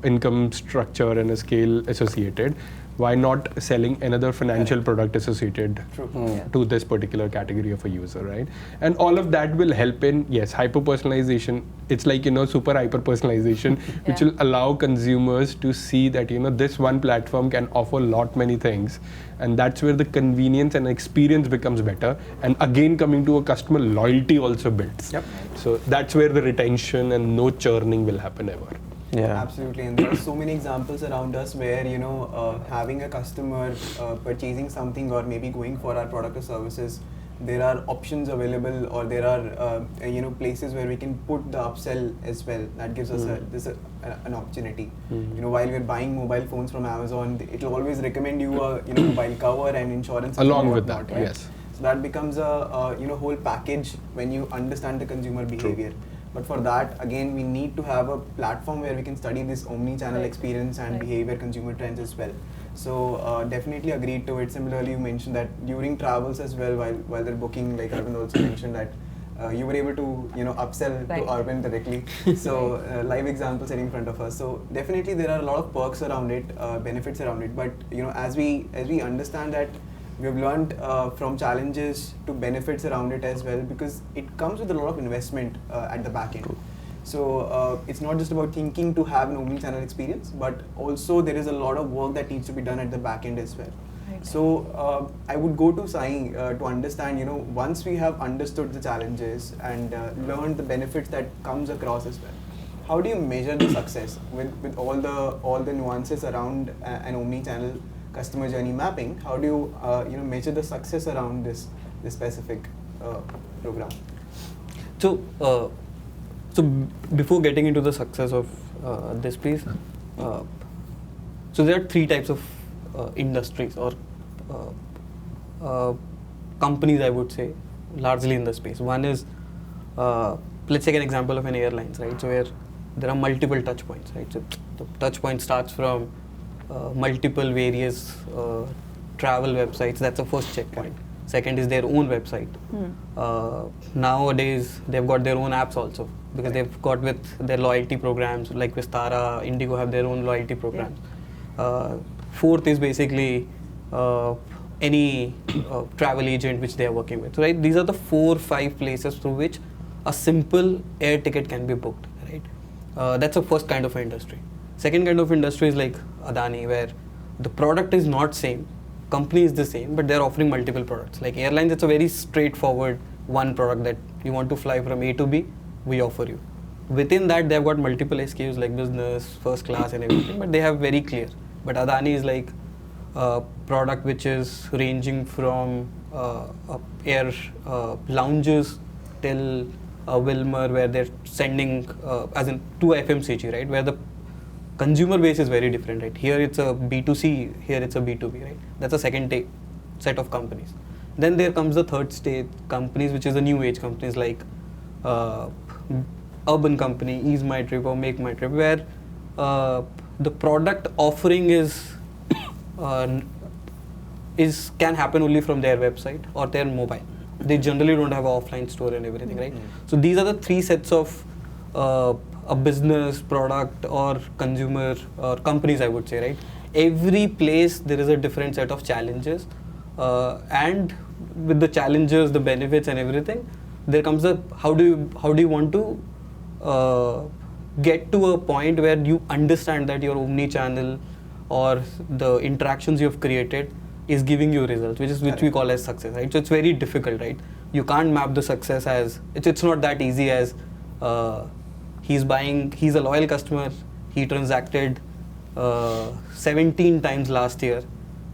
income structure and a scale associated. Why not selling another financial product associated to this particular category of a user, right? And all of that will help in, hyper personalization. It's like super hyper personalization, which will allow consumers to see that this one platform can offer many things, and that's where the convenience and experience becomes better. And again, coming to a customer, loyalty also builds. So that's where the retention and no churning will happen ever. Absolutely, and there are so many examples around us where having a customer purchasing something or maybe going for our product or services, there are options available, or there are places where we can put the upsell as well. That gives us an opportunity. While we're buying mobile phones from Amazon, it will always recommend you a mobile cover and insurance along with that, right? So that becomes a whole package when you understand the consumer behavior. But for that, again, we need to have a platform where we can study this omni-channel experience and behavior, consumer trends as well. So definitely agreed to it. Similarly, you mentioned that during travels as well, while they're booking, like Arvind also mentioned that you were able to upsell to Arvind directly. So live example sitting in front of us. So definitely there are a lot of perks around it, benefits around it. But as we understand that, we have learned from challenges to benefits around it as well, because it comes with a lot of investment at the back end. So it's not just about thinking to have an omni-channel experience, but also there is a lot of work that needs to be done at the back end as well. So I would go to Sai to understand, once we have understood the challenges and learned the benefits that comes across as well, how do you measure the success with all the nuances around an omni-channel customer journey mapping? How do you measure the success around this specific program? So before getting into the success of this piece, so there are 3 types of industries or companies, I would say, largely in the space. One is, let's take an example of an airlines, right? So where there are multiple touch points, right? So the touch point starts from multiple various travel websites. That's the first checkpoint. Second is their own website. Nowadays, they've got their own apps also, because they've got with their loyalty programs, like Vistara, Indigo have their own loyalty programs. Fourth is basically any travel agent which they are working with. Right? These are the 4-5 places through which a simple air ticket can be booked. Right? That's the first kind of industry. Second kind of industry is like Adani, where the product is not same, company is the same, but they're offering multiple products. Like airlines, it's a very straightforward one product that you want to fly from A to B, we offer you. Within that, they've got multiple SKUs like business, first class and everything, but they have very clear. But Adani is like a product which is ranging from air lounges till Wilmer, where they're sending as in to FMCG, right? Where the consumer base is very different, right? Here it's a B2C, here it's a B2B, right? That's a second set of companies. Then there comes the third state companies, which is the new age companies like Urban Company, 𝐓𝐴𝐷𝐿𝐿 or Make My Trip, where the product offering can happen only from their website or their mobile. They generally don't have an offline store and everything, right? So these are the 3 sets of a business, product or consumer or companies, I would say, right? Every place there is a different set of challenges, and with the challenges, the benefits and everything, there comes the how do you want to get to a point where you understand that your omni-channel or the interactions you have created is giving you results, which we call as success, right? So it's very difficult, right? You can't map the success as it's not that easy as he's a loyal customer, he transacted 17 times last year,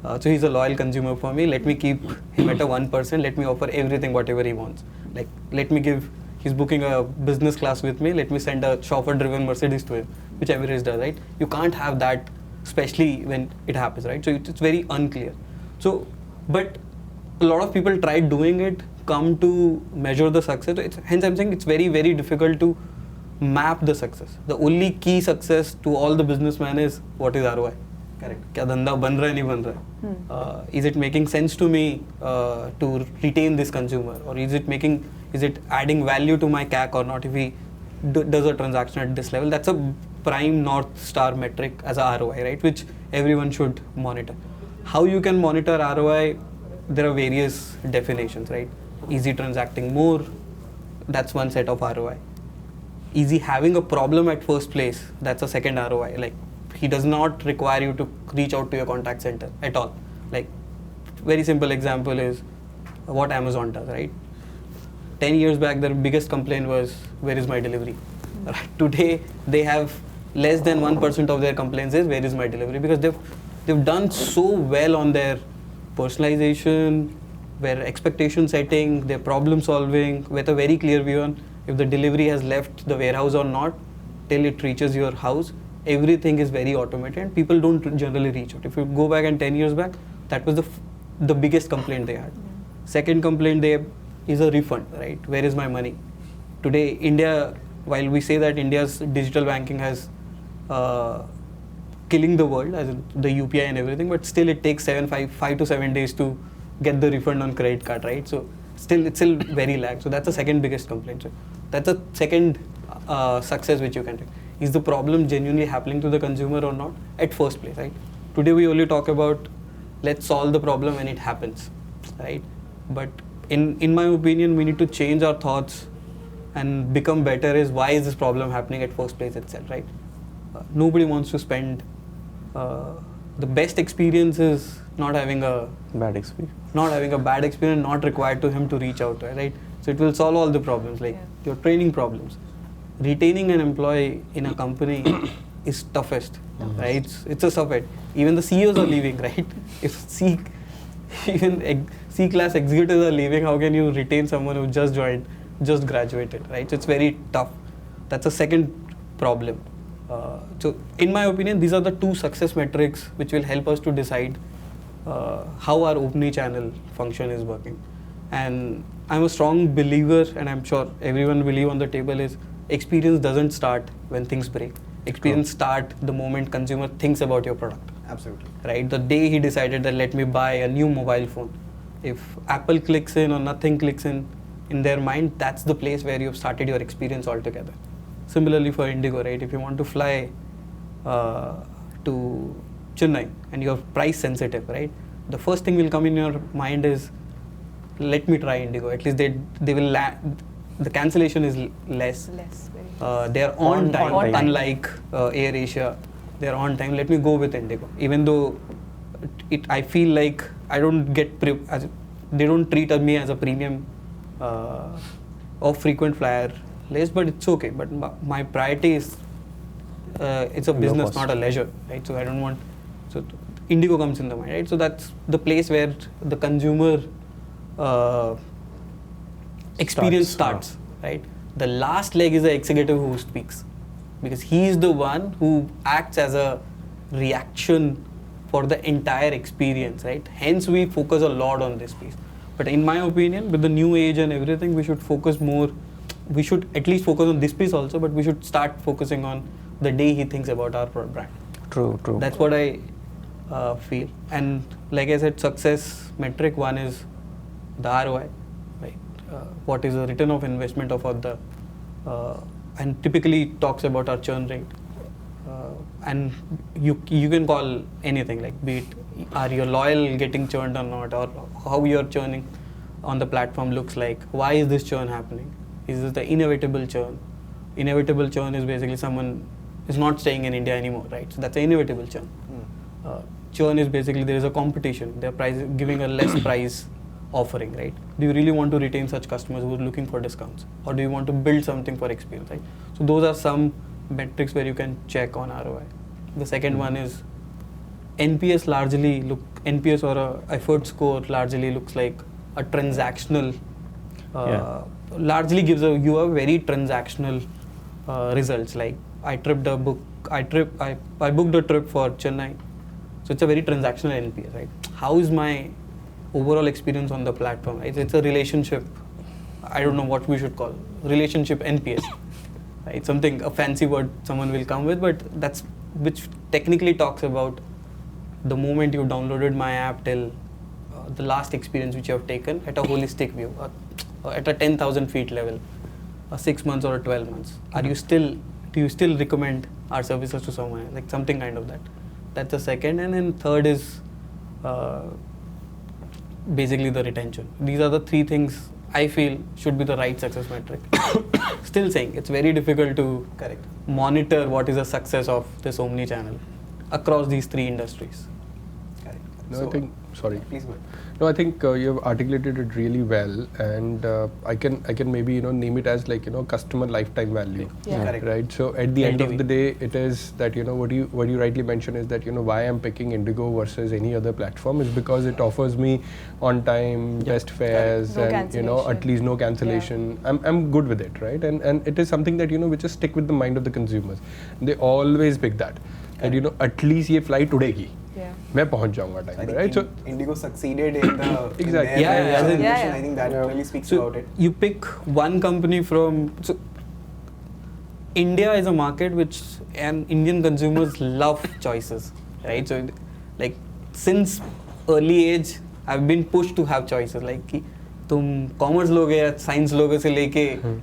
so he's a loyal consumer for me, let me keep him at a 1%, let me offer everything whatever he wants. Like he's booking a business class with me, let me send a chauffeur driven Mercedes to him, which Emirates does, right? You can't have that, especially when it happens, right? So it's very unclear. So, but a lot of people try doing it, come to measure the success. Hence I'm saying it's very, very difficult to map the success. The only key success to all the businessmen is what is ROI. Correct. क्या धंधा बन रहा है नहीं बन रहा है? Is it making sense to me to retain this consumer, or is it adding value to my CAC or not? If he does a transaction at this level, that's a prime North Star metric as a ROI, right? Which everyone should monitor. How you can monitor ROI? There are various definitions, right? Easy transacting more, that's one set of ROI. Easy having a problem at first place, that's a second ROI. Like he does not require you to reach out to your contact center at all. Like very simple example is what Amazon does, right? 10 years back, their biggest complaint was, where is my delivery? Today, they have less than 1% of their complaints is, where is my delivery? Because they've done so well on their personalization, their expectation setting, their problem solving, with a very clear view on if the delivery has left the warehouse or not, till it reaches your house. Everything is very automated and people don't generally reach out. If you go back and 10 years back, that was the biggest complaint they had. Second complaint is a refund, right? Where is my money? Today, India, while we say that India's digital banking has killing the world, as in the UPI and everything, but still it takes 5 to 7 days to get the refund on credit card, right? So it's still very lag. So that's the second biggest complaint. So that's a second success which you can take. Is the problem genuinely happening to the consumer or not at first place, right? Today we only talk about let's solve the problem when it happens, right? But in my opinion, we need to change our thoughts and become better is why is this problem happening at first place itself, right? Nobody wants to spend, the best experience is not having a bad experience, not required to him to reach out, right? So it will solve all the problems, like your training problems. Retaining an employee in a company is toughest, right? It's a suffet. Even the CEOs are leaving, right? If even C-class executives are leaving, how can you retain someone who just joined, just graduated, right? So it's very tough. That's a second problem. So in my opinion, these are the two success metrics which will help us to decide how our omni-channel function is working. And I'm a strong believer, and I'm sure everyone will leave on the table, is experience doesn't start when things break. Experience start the moment consumer thinks about your product. Absolutely. Right? The day he decided that let me buy a new mobile phone, If Apple clicks in or nothing clicks in their mind, that's the place where you've started your experience altogether. Similarly for IndiGo, right? If you want to fly to Chennai and you're price sensitive, right? The first thing will come in your mind is, let me try IndiGo. At least they will the cancellation is less. They are on time, unlike Air Asia. They are on time. Let me go with IndiGo. Even though I feel like I don't get they don't treat me as a premium or frequent flyer list, but it's okay. But my priority is it's a business, not a leisure, right? So I don't want. So IndiGo comes in the mind, right? So that's the place where the consumer experience starts, right? The last leg is the executive who speaks, because he is the one who acts as a reaction for the entire experience, right? Hence we focus a lot on this piece. But in my opinion, with the new age and everything, we should focus more. We should at least focus on this piece also, but we should start focusing on the day he thinks about our brand. True. That's what I feel. And like I said, success metric one is the ROI, right? What is the return of investment of the and typically talks about our churn rate. And you can call anything, like be it are you loyal getting churned or not, or how your churning on the platform looks like. Why is this churn happening? Is this the inevitable churn? Inevitable churn is basically someone is not staying in India anymore, right? So that's an inevitable churn. Churn is basically there is a competition. They're giving a less price offering, right? Do you really want to retain such customers who are looking for discounts, or do you want to build something for experience, right? So those are some metrics where you can check on ROI. The second one is NPS NPS or a effort score largely looks like a transactional, largely gives you a very transactional results. Like I booked a trip for Chennai. So it's a very transactional NPS, right? How is my overall experience on the platform, right? It's a relationship, I don't know what we should call, relationship NPS. Right? Something, a fancy word someone will come with, but that's which technically talks about the moment you downloaded my app till the last experience which you have taken at a holistic view, at a 10,000 feet level, 6 months or 12 months. Do you still recommend our services to someone? Like something kind of that. That's the second. And then third is basically the retention. These are the three things I feel should be the right success metric. Still saying it's very difficult to monitor what is the success of this Omnichannel across these three industries. Correct. No, I think, sorry. Please go ahead. No, I think you have articulated it really well, and I can maybe name it as customer lifetime value. Yeah. Correct. Right. So at the end LTV. of the day, it is that what you rightly mentioned is that why I'm picking IndiGo versus any other platform is because it offers me on time, best fares, No and cancellation. at least no cancellation. I'm good with it, right? And it is something that which just stick with the mind of the consumers. They always pick that. And at least ये flight उड़ेगी. Yeah. मैं पहुंच जाऊंगा time पे, right? So IndiGo succeeded in the Exactly. I think that really speaks about it. You pick one company from. So India is a market which and Indian consumers love choices, right? So like since early age, I've been pushed to have choices. Like कि तुम commerce लोगे या science लोगे से लेके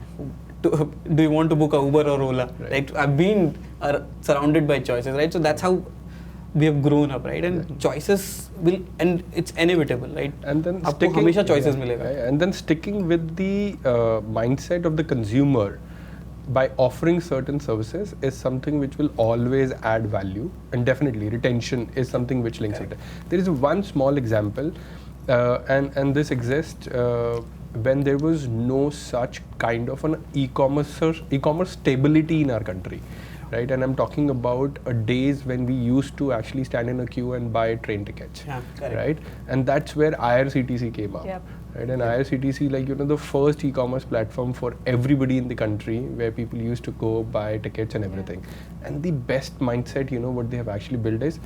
do you want to book a Uber or Ola? Right. Like I've been surrounded by choices, right? So that's how we have grown up, right? And choices will, and it's inevitable, right? And then आपको हमेशा choices मिलेगा. And then sticking with the mindset of the consumer by offering certain services is something which will always add value, and definitely retention is something which links it. There is one small example, and this exists when there was no such kind of an e-commerce stability in our country. Right, and I'm talking about days when we used to actually stand in a queue and buy train tickets. Yeah, right, and that's where IRCTC came up. Yep. Right, and IRCTC, the first e-commerce platform for everybody in the country where people used to go buy tickets and everything. And the best mindset, what they have actually built is,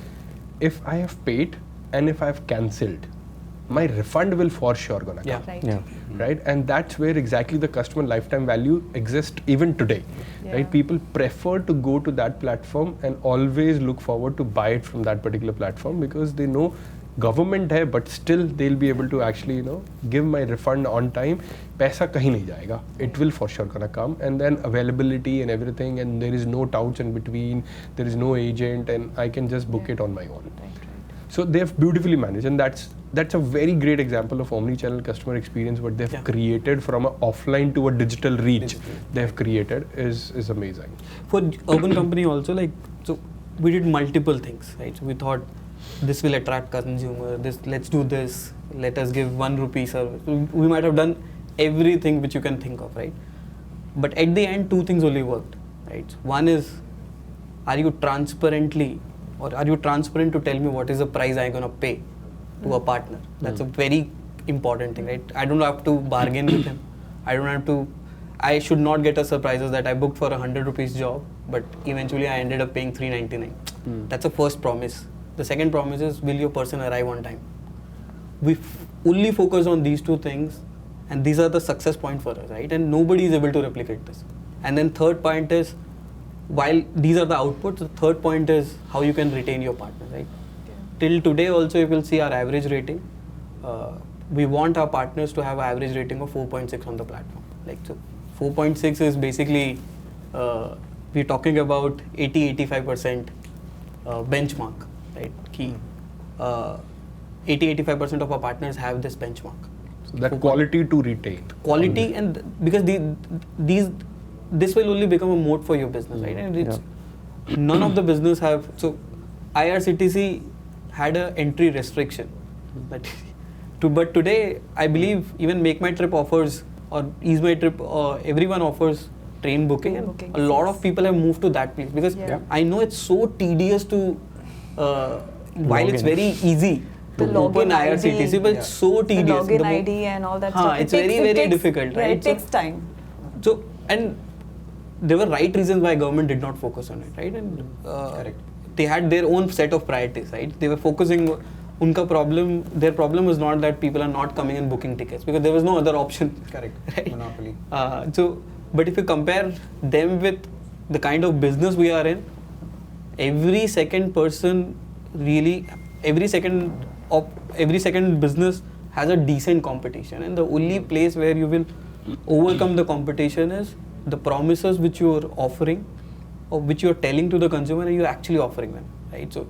if I have paid and if I have cancelled, my refund will for sure gonna come. Right. Yeah. Right, and that's where exactly the customer lifetime value exists even today. Yeah. Right, people prefer to go to that platform and always look forward to buy it from that particular platform because they know government है, but still they'll be able to actually, you know, give my refund on time. पैसा कहीं नहीं जाएगा. It will for sure gonna come, and then availability and everything, and there is no touch in between. There is no agent, and I can just book it on my own. So they've beautifully managed, and that's a very great example of omni-channel customer experience. What they've created from an offline to a digital reach, they've created is amazing. For urban company also, like, so we did multiple things, right? So we thought this will attract consumer. Let's do this. Let us give 1 rupee service. We might have done everything which you can think of, right? But at the end, 2 things only worked, right? One is, are you transparent to tell me what is the price I'm gonna pay to a partner? That's a very important thing, right? I don't have to bargain with him. I should not get a surprises that I booked for 100 rupees job, but eventually I ended up paying 399. That's the first promise. The second promise is, will your person arrive on time? We only focus on these 2 things, and these are the success point for us, right? And nobody is able to replicate this. And then third point is, while these are the outputs, the third point is how you can retain your partner, right? Till today also, you will see our average rating. We want our partners to have an average rating of 4.6 on the platform. Like, so 4.6 is basically, we're talking about 80-85% benchmark, right? Key. 80-85% of our partners have this benchmark. So that quality to retain. Quality, and because this will only become a moat for your business, right? And none of the business have. So IRCTC had an entry restriction, but today I believe even Make My Trip offers, or Ease My Trip, everyone offers train booking, and a lot of people have moved to that place because I know it's so tedious to. While it's very easy to open IRCTC, but it's so tedious. The login ID and all that stuff. It's very difficult, right? It takes time. So, and there were right reasons why government did not focus on it, right? And they had their own set of priorities, right? They were focusing. Their problem was not that people are not coming and booking tickets, because there was no other option. Correct. Right? Monopoly. But if you compare them with the kind of business we are in, every second business has a decent competition, and the only place where you will overcome the competition is the promises which you are offering, or which you are telling to the consumer, and you are actually offering them, right? So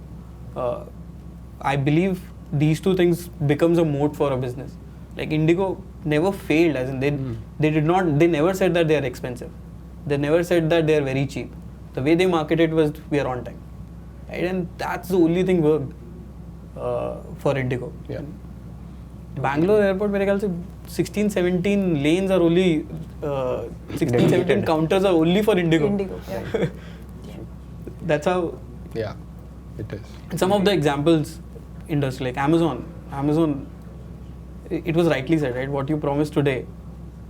I believe these 2 things becomes a moat for a business. Like Indigo never failed, as in they never said that they are expensive. They never said that they are very cheap. The way they marketed was, we are on time, right? And that's the only thing worked for Indigo. Yeah. Bangalore airport, मेरे ख्याल से 16-17 lanes are only 16-17 counters are only for Indigo. That's how. Yeah, it is. And some of the examples, industry like Amazon, it was rightly said, right? What you promise today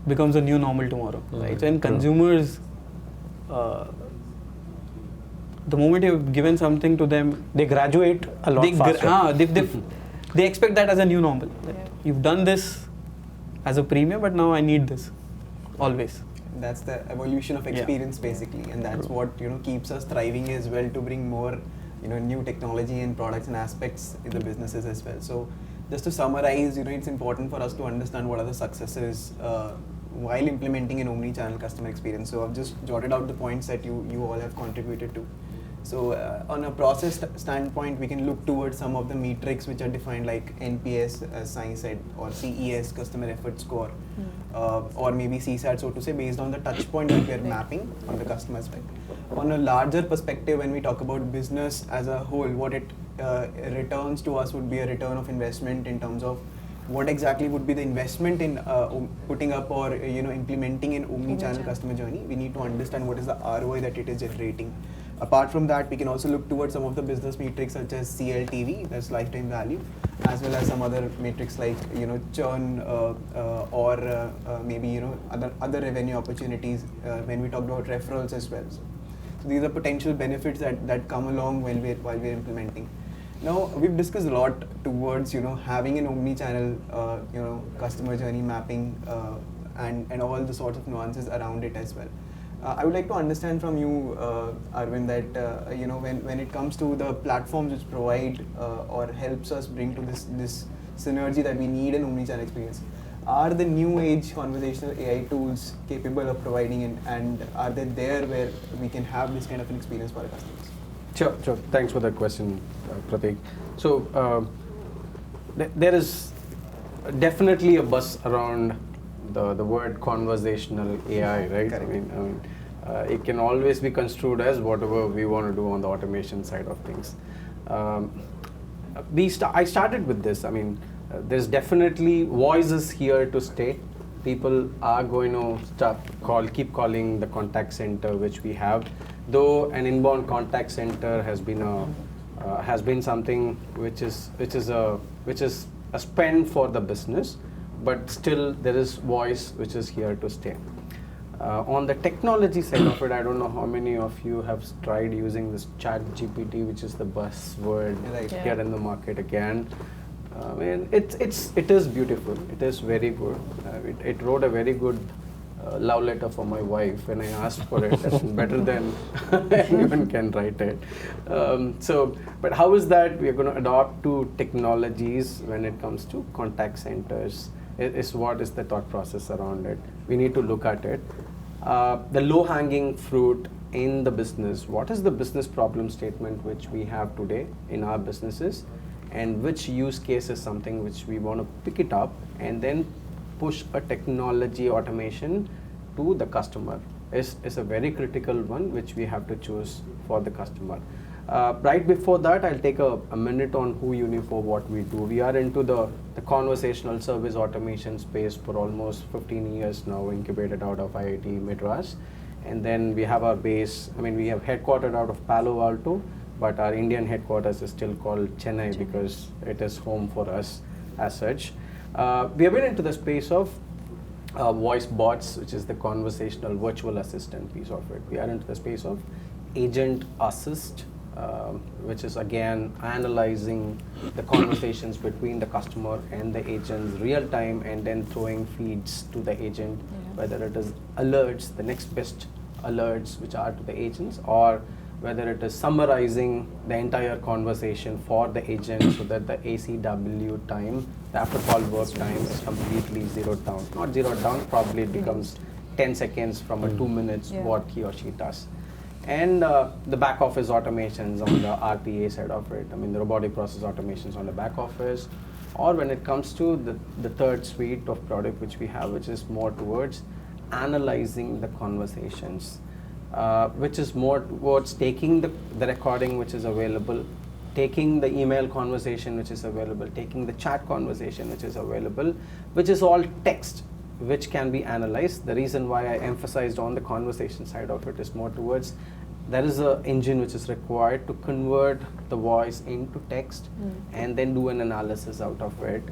becomes a new normal tomorrow, right? So, and consumers, the moment you've given something to them, they graduate a lot faster. They expect that as a new normal. You've done this as a premium, but now I need this always. That's the evolution of experience basically, and that's what keeps us thriving as well, to bring more new technology and products and aspects in the businesses as well. So just to summarize, it's important for us to understand what are the successes while implementing an omni-channel customer experience. So I've just jotted out the points that you all have contributed to. So on a process standpoint, we can look towards some of the metrics which are defined, like NPS, as Sai said, or CES, customer effort score, or maybe CSAT, so to say, based on the touch point that we are mapping on the customer side. On a larger perspective, when we talk about business as a whole, what it returns to us would be a return of investment in terms of what exactly would be the investment in putting up or implementing an omni-channel customer journey. We need to understand what is the ROI that it is generating. Apart from that, we can also look towards some of the business metrics such as CLTV, that's lifetime value, as well as some other metrics like churn or maybe other revenue opportunities when we talk about referrals as well. So these are potential benefits that come along while we're implementing. Now we've discussed a lot towards having an omni-channel customer journey mapping and all the sorts of nuances around it as well. I would like to understand from you, Arvind, that when it comes to the platforms which provide or helps us bring to this synergy that we need in omnichannel experience, are the new age conversational AI tools capable of providing it, and are they there where we can have this kind of an experience for our customers? Sure. Thanks for that question, Prateek. So there is definitely a buzz around the word conversational AI, right? Correct. I mean, it can always be construed as whatever we want to do on the automation side of things. I started with this. I mean, there's definitely voices here to stay. People are going to keep calling the contact center, which we have. Though an inbound contact center has been something which is a spend for the business, but still there is voice which is here to stay. On the technology side of it, I don't know how many of you have tried using this ChatGPT, which is the buzzword here in the market again. I mean, it is beautiful. It is very good. It wrote a very good love letter for my wife when I asked for it. That's better than anyone can write it. But how is that we are going to adopt to technologies when it comes to contact centers? What is the thought process around it? We need to look at it. The low-hanging fruit in the business. What is the business problem statement which we have today in our businesses, and which use case is something which we want to pick it up and then push a technology automation to the customer is a very critical one which we have to choose for the customer. Right before that, I'll take a minute on who Unifor, what we do. We are into the conversational service automation space for almost 15 years now, incubated out of IIT Madras. And then we have our base, we have headquartered out of Palo Alto, but our Indian headquarters is still called Chennai because it is home for us as such. We have been into the space of voice bots, which is the conversational virtual assistant piece of it. We are into the space of agent assist, which is again analyzing the conversations between the customer and the agents real time and then throwing feeds to the agent, whether it is alerts, the next best alerts which are to the agents, or whether it is summarizing the entire conversation for the agent so that the ACW time, the after call work time, is completely zeroed down. Not zeroed down, probably it becomes 10 seconds from a 2 minutes what he or she does. And the back office automations on the RPA side of it, the robotic process automations on the back office, or when it comes to the third suite of product which we have, which is more towards analyzing the conversations. Which is more towards taking the recording which is available, taking the email conversation which is available, taking the chat conversation which is available, which is all text which can be analyzed. The reason why I emphasized on the conversation side of it is more towards there is an engine which is required to convert the voice into text and then do an analysis out of it.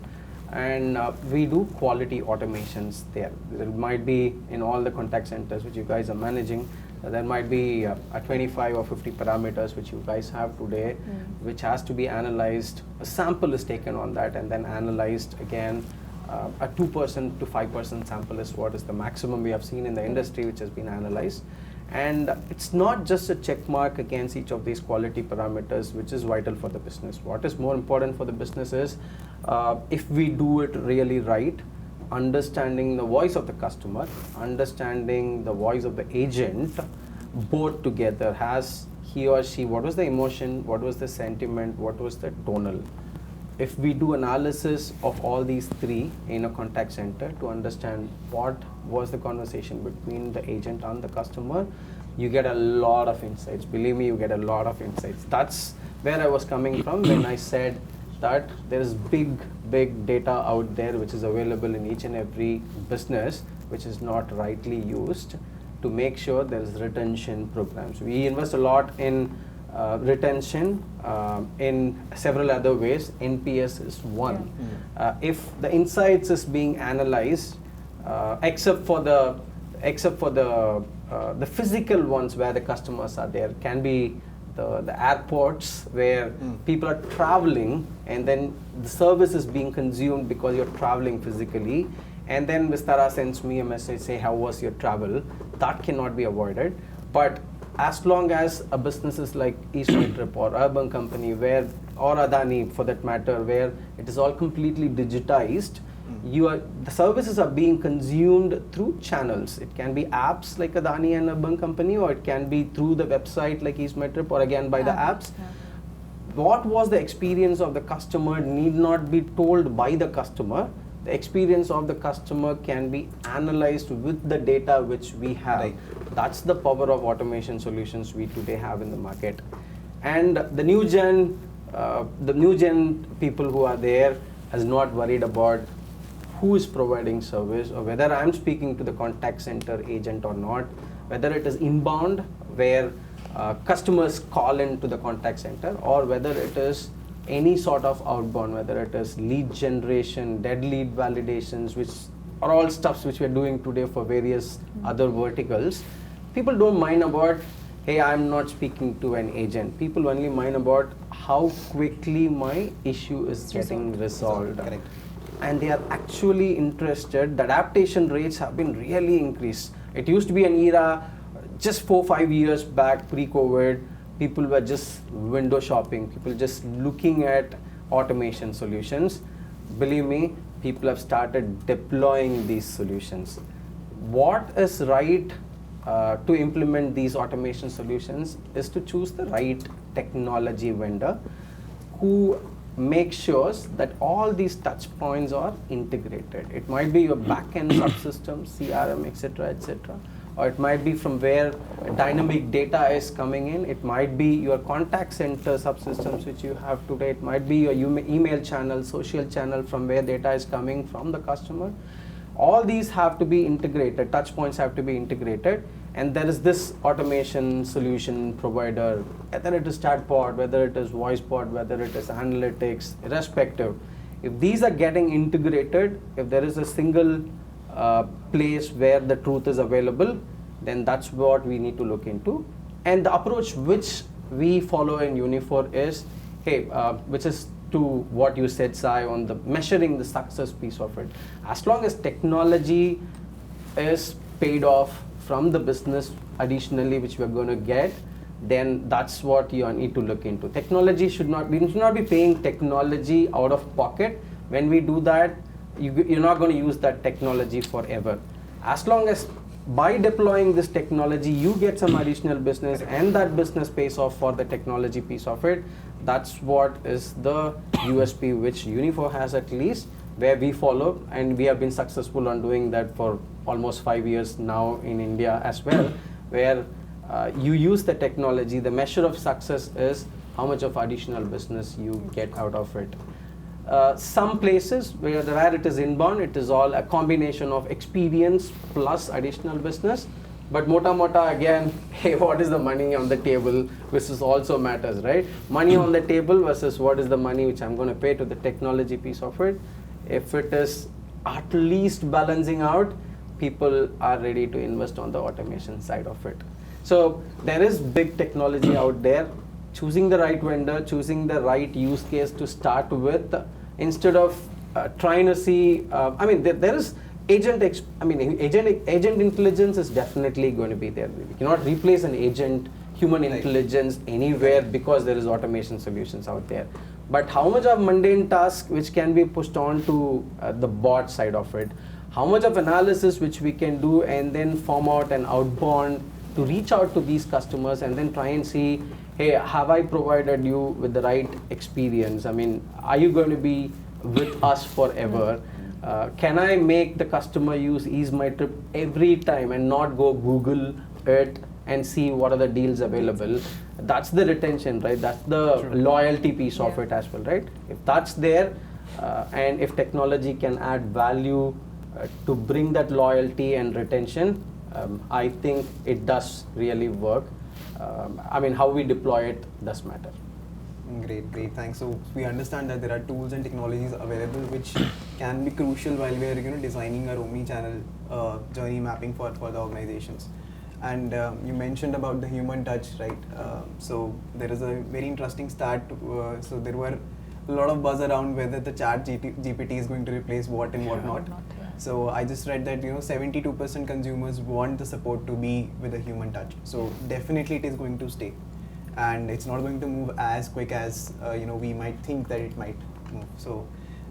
And we do quality automations there. There might be in all the contact centers which you guys are managing, there might be a 25 or 50 parameters which you guys have today, which has to be analyzed. A sample is taken on that and then analyzed again. A 2% to 5% sample is what is the maximum we have seen in the industry which has been analyzed. And it's not just a check mark against each of these quality parameters which is vital for the business. What is more important for the business is if we do it really right, understanding the voice of the customer, understanding the voice of the agent, both together. Has he or she, what was the emotion, what was the sentiment, what was the tonal? If we do analysis of all these three in a contact center to understand what was the conversation between the agent and the customer, you get a lot of insights. Believe me, you get a lot of insights. That's where I was coming from when I said that there is big data out there which is available in each and every business which is not rightly used to make sure there is retention programs. We invest a lot in retention in several other ways. NPS is one. If the insights is being analyzed, except for the physical ones where the customers are there, can be the airports where people are traveling and then the service is being consumed because you're traveling physically, and then Vistara sends me a message, say, how was your travel? That cannot be avoided. But as long as a business is like 𝐓𝐴 or Urban Company, where, or Adani for that matter, where it is all completely digitized, the services are being consumed through channels. It can be apps like Adani and Urban Company, or it can be through the website like 𝐓𝐴, or again by the apps. What was the experience of the customer need not be told by the customer. The experience of the customer can be analyzed with the data which we have. Right. That's the power of automation solutions we today have in the market. And the new gen people who are there is not worried about who is providing service, or whether I'm speaking to the contact center agent or not, whether it is inbound where customers call into the contact center, or whether it is any sort of outbound, whether it is lead generation, dead lead validations, which are all stuffs which we're doing today for various other verticals. People don't mind about, hey, I'm not speaking to an agent. People only mind about how quickly my issue is getting resolved. Correct. And they are actually interested. The adaptation rates have been really increased. It used to be an era just 4-5 years back, pre-COVID, people were just window shopping, people just looking at automation solutions. Believe me, people have started deploying these solutions. What is right to implement these automation solutions is to choose the right technology vendor who makes sure that all these touch points are integrated. It might be your back-end subsystem, CRM, etc., etc., or it might be from where dynamic data is coming in. It might be your contact center subsystems which you have today. It might be your email channel, social channel, from where data is coming from the customer. All these have to be integrated. Touch points have to be integrated. And there is this automation solution provider, whether it is chatbot, whether it is voice bot, whether it is analytics, irrespective. If these are getting integrated, if there is a single place where the truth is available, then that's what we need to look into. And the approach which we follow in Unifor is, hey, which is to what you said, Sai, on the measuring the success piece of it. As long as technology is paid off from the business additionally, which we're going to get, then that's what you need to look into. Technology we should not be paying technology out of pocket. When we do that, you're not going to use that technology forever. As long as by deploying this technology, you get some additional business and that business pays off for the technology piece of it, that's what is the USP which Unifor has, at least, where we follow, and we have been successful on doing that for almost 5 years now in India as well, where you use the technology. The measure of success is how much of additional business you get out of it. Some places where it is inbound, it is all a combination of experience plus additional business. But mota again, hey, what is the money on the table, which is also matters, right? Money on the table versus what is the money which I'm going to pay to the technology piece of it. If it is at least balancing out, people are ready to invest on the automation side of it. So there is big technology out there. Choosing the right vendor, choosing the right use case to start with, instead of trying to see, there is agent intelligence is definitely going to be there. We cannot replace an agent, human intelligence anywhere, because there is automation solutions out there. But how much of mundane task which can be pushed on to the bot side of it, how much of analysis which we can do and then form out an outbound to reach out to these customers and then try and see, hey, have I provided you with the right experience? I mean, are you going to be with us forever? Can I make the customer use 𝐴𝐻𝐼 every time and not go Google it and see what are the deals available? That's the retention, right? That's the loyalty piece of it as well, right? If that's there, and if technology can add value to bring that loyalty and retention, I think it does really work. How we deploy it does matter. Great, thanks. So we understand that there are tools and technologies available which can be crucial while we are designing our omni-channel journey mapping for the organizations. And you mentioned about the human touch, right? So there is a very interesting stat. So there were a lot of buzz around whether the chat GPT is going to replace what and what not. So I just read that 72% consumers want the support to be with a human touch. So definitely it is going to stay, and it's not going to move as quick as we might think that it might move. So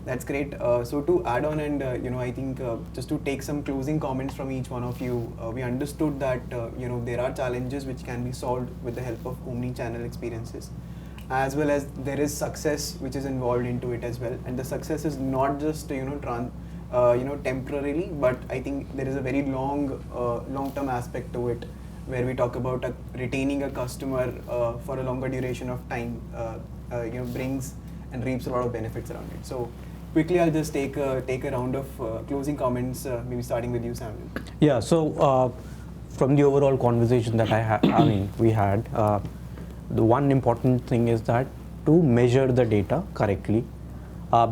that's great. So to add on, and I think just to take some closing comments from each one of you, we understood that there are challenges which can be solved with the help of omni-channel experiences, as well as there is success which is involved into it as well. And the success is not just temporarily, but I think there is a very long-term aspect to it, where we talk about retaining a customer for a longer duration of time, brings and reaps a lot of benefits around it. So quickly, I'll just take a round of closing comments, maybe starting with you, Samuel. Yeah, so from the overall conversation that we had, the one important thing is that to measure the data correctly.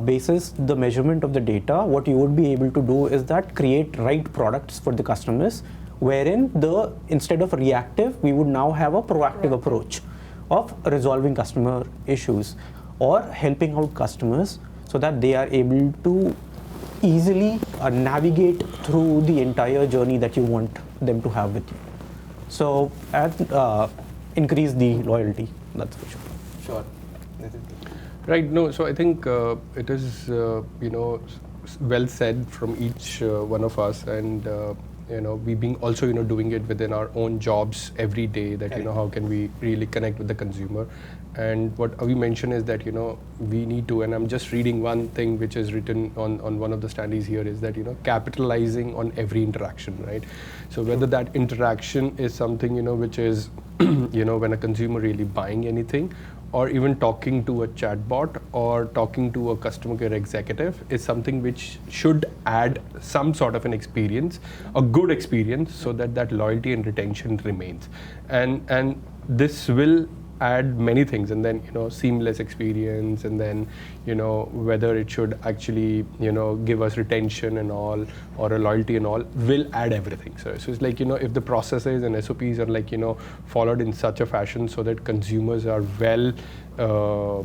Basis the measurement of the data, what you would be able to do is that create right products for the customers, wherein instead of reactive, we would now have a proactive approach of resolving customer issues or helping out customers so that they are able to easily navigate through the entire journey that you want them to have with you. So increase the loyalty, that's for sure. Sure. Right. No. So I think it is well said from each one of us, and we being also doing it within our own jobs every day. That how can we really connect with the consumer, and what we mentioned is that we need to. And I'm just reading one thing which is written on one of the standees here, is that capitalizing on every interaction, right? So whether that interaction is something which is when a consumer really buying anything, or even talking to a chatbot or talking to a customer care executive, is something which should add some sort of an experience, a good experience, so that loyalty and retention remains. And this will add many things, and then seamless experience, and then whether it should actually give us retention and all, or a loyalty and all, will add everything. So it's like if the processes and SOPs are like followed in such a fashion so that consumers are well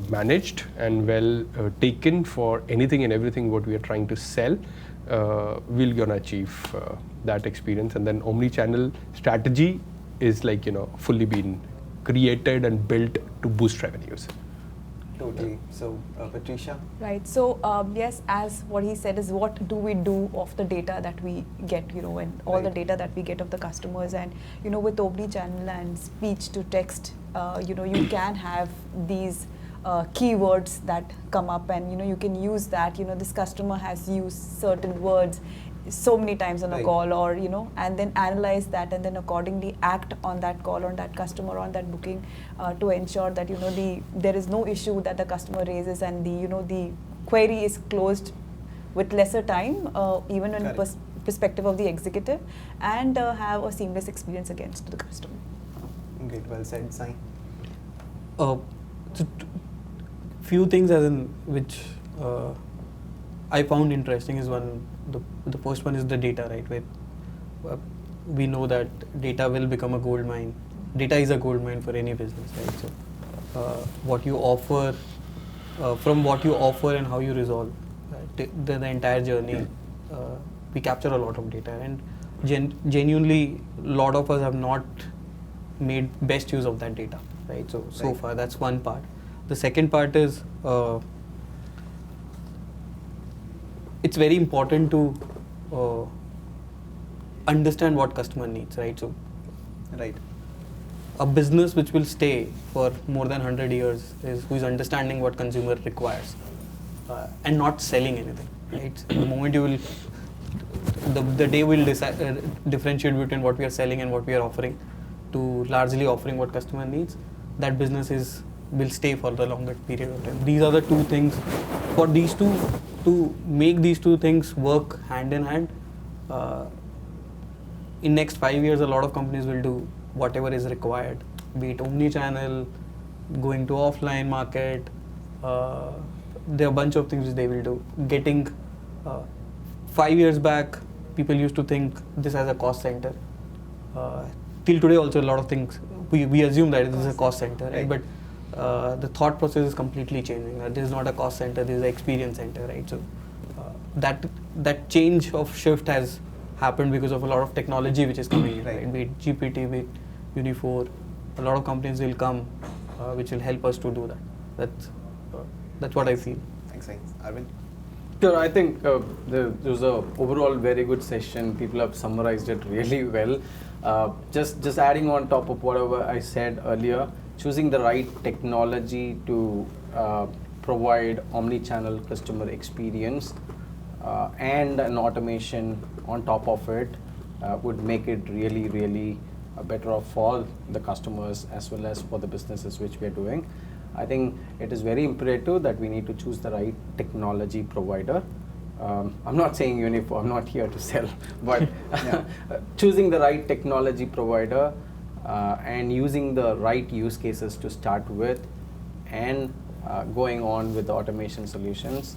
managed and well taken for anything and everything what we are trying to sell, we're gonna achieve that experience. And then omni-channel strategy is like fully been created and built to boost revenues. Totally. So Patricia? Right. So yes, as what he said is, what do we do of the data that we get, and all the data that we get of the customers, and with omni-channel and speech to text, you can have these keywords that come up, and you can use that. This customer has used certain words so many times on a call, or and then analyze that, and then accordingly act on that call, on that customer, on that booking, to ensure that there is no issue that the customer raises, and the query is closed with lesser time, even in perspective of the executive, and have a seamless experience against the customer. Great, well said, Sai. Few things as in which I found interesting is the first one is the data, right? Where we know that data will become a gold mine. Data is a gold mine for any business, right? So what you offer, from what you offer and how you resolve the entire journey, we capture a lot of data, and genuinely a lot of us have not made best use of that data, right? So far, that's one part. The second part is it's very important to understand what customer needs, right? So, a business which will stay for more than 100 years is who is understanding what consumer requires and not selling anything, right? The moment you will, the day will differentiate between what we are selling and what we are offering to largely offering what customer needs, that business will stay for the longer period of time. These are the two things. For these two, to make these two things work hand in hand, in next 5 years, a lot of companies will do whatever is required, be it omni-channel, going to offline market. There are a bunch of things which they will do. Getting 5 years back, people used to think this as a cost center. Till today, also a lot of things we assume that this is a cost center, right? But the thought process is completely changing. This is not a cost center, this is an experience center, right? So that that change of shift has happened because of a lot of technology which is coming in, Right. right? Be it GPT, be it Uni4, a lot of companies will come which will help us to do that. That's what I feel. Thanks, Arvind. Sure, I think there was a overall very good session. People have summarized it really well. Just adding on top of whatever I said earlier, choosing the right technology to provide omni-channel customer experience and an automation on top of it would make it really, really better off for the customers as well as for the businesses which we are doing. I think it is very imperative that we need to choose the right technology provider. I'm not saying Uni4, I'm not here to sell, but choosing the right technology provider and using the right use cases to start with, and going on with the automation solutions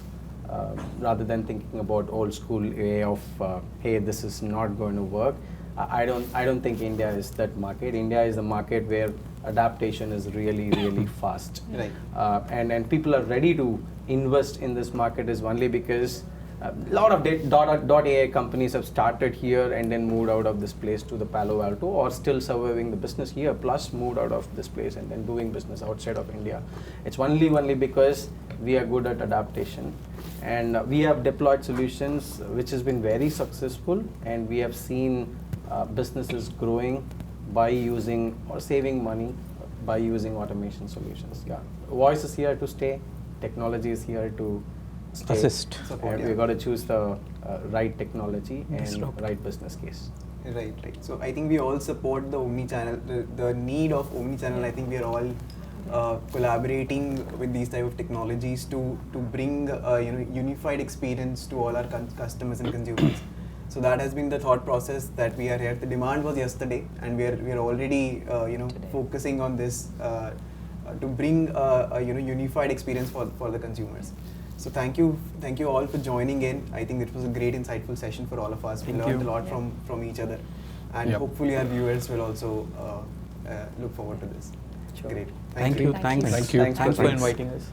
rather than thinking about old school way of hey, this is not going to work. I don't think India is that market. India is a market where adaptation is really, really fast. Right. And people are ready to invest in this market is only because a lot of .ai companies have started here and then moved out of this place to the Palo Alto, or still surviving the business here, plus moved out of this place and then doing business outside of India. It's only because we are good at adaptation. And we have deployed solutions which has been very successful, and we have seen businesses growing by using or saving money by using automation solutions. Yeah, voice is here to stay. Technology is here to stay. Assist. Support, And we got to choose the right technology and Disrupt. right business case. Right. So I think we all support the omni-channel, the need of omni-channel. I think we are all collaborating with these type of technologies to bring unified experience to all our customers and consumers. So that has been the thought process that we are here. The demand was yesterday, and we are already focusing on this to bring a unified experience for the consumers. So thank you all for joining in. I think it was a great, insightful session for all of us. We learned a lot from each other, and hopefully our viewers will also look forward to this. Sure. Great. Thank you. Thank you. Thanks for inviting us.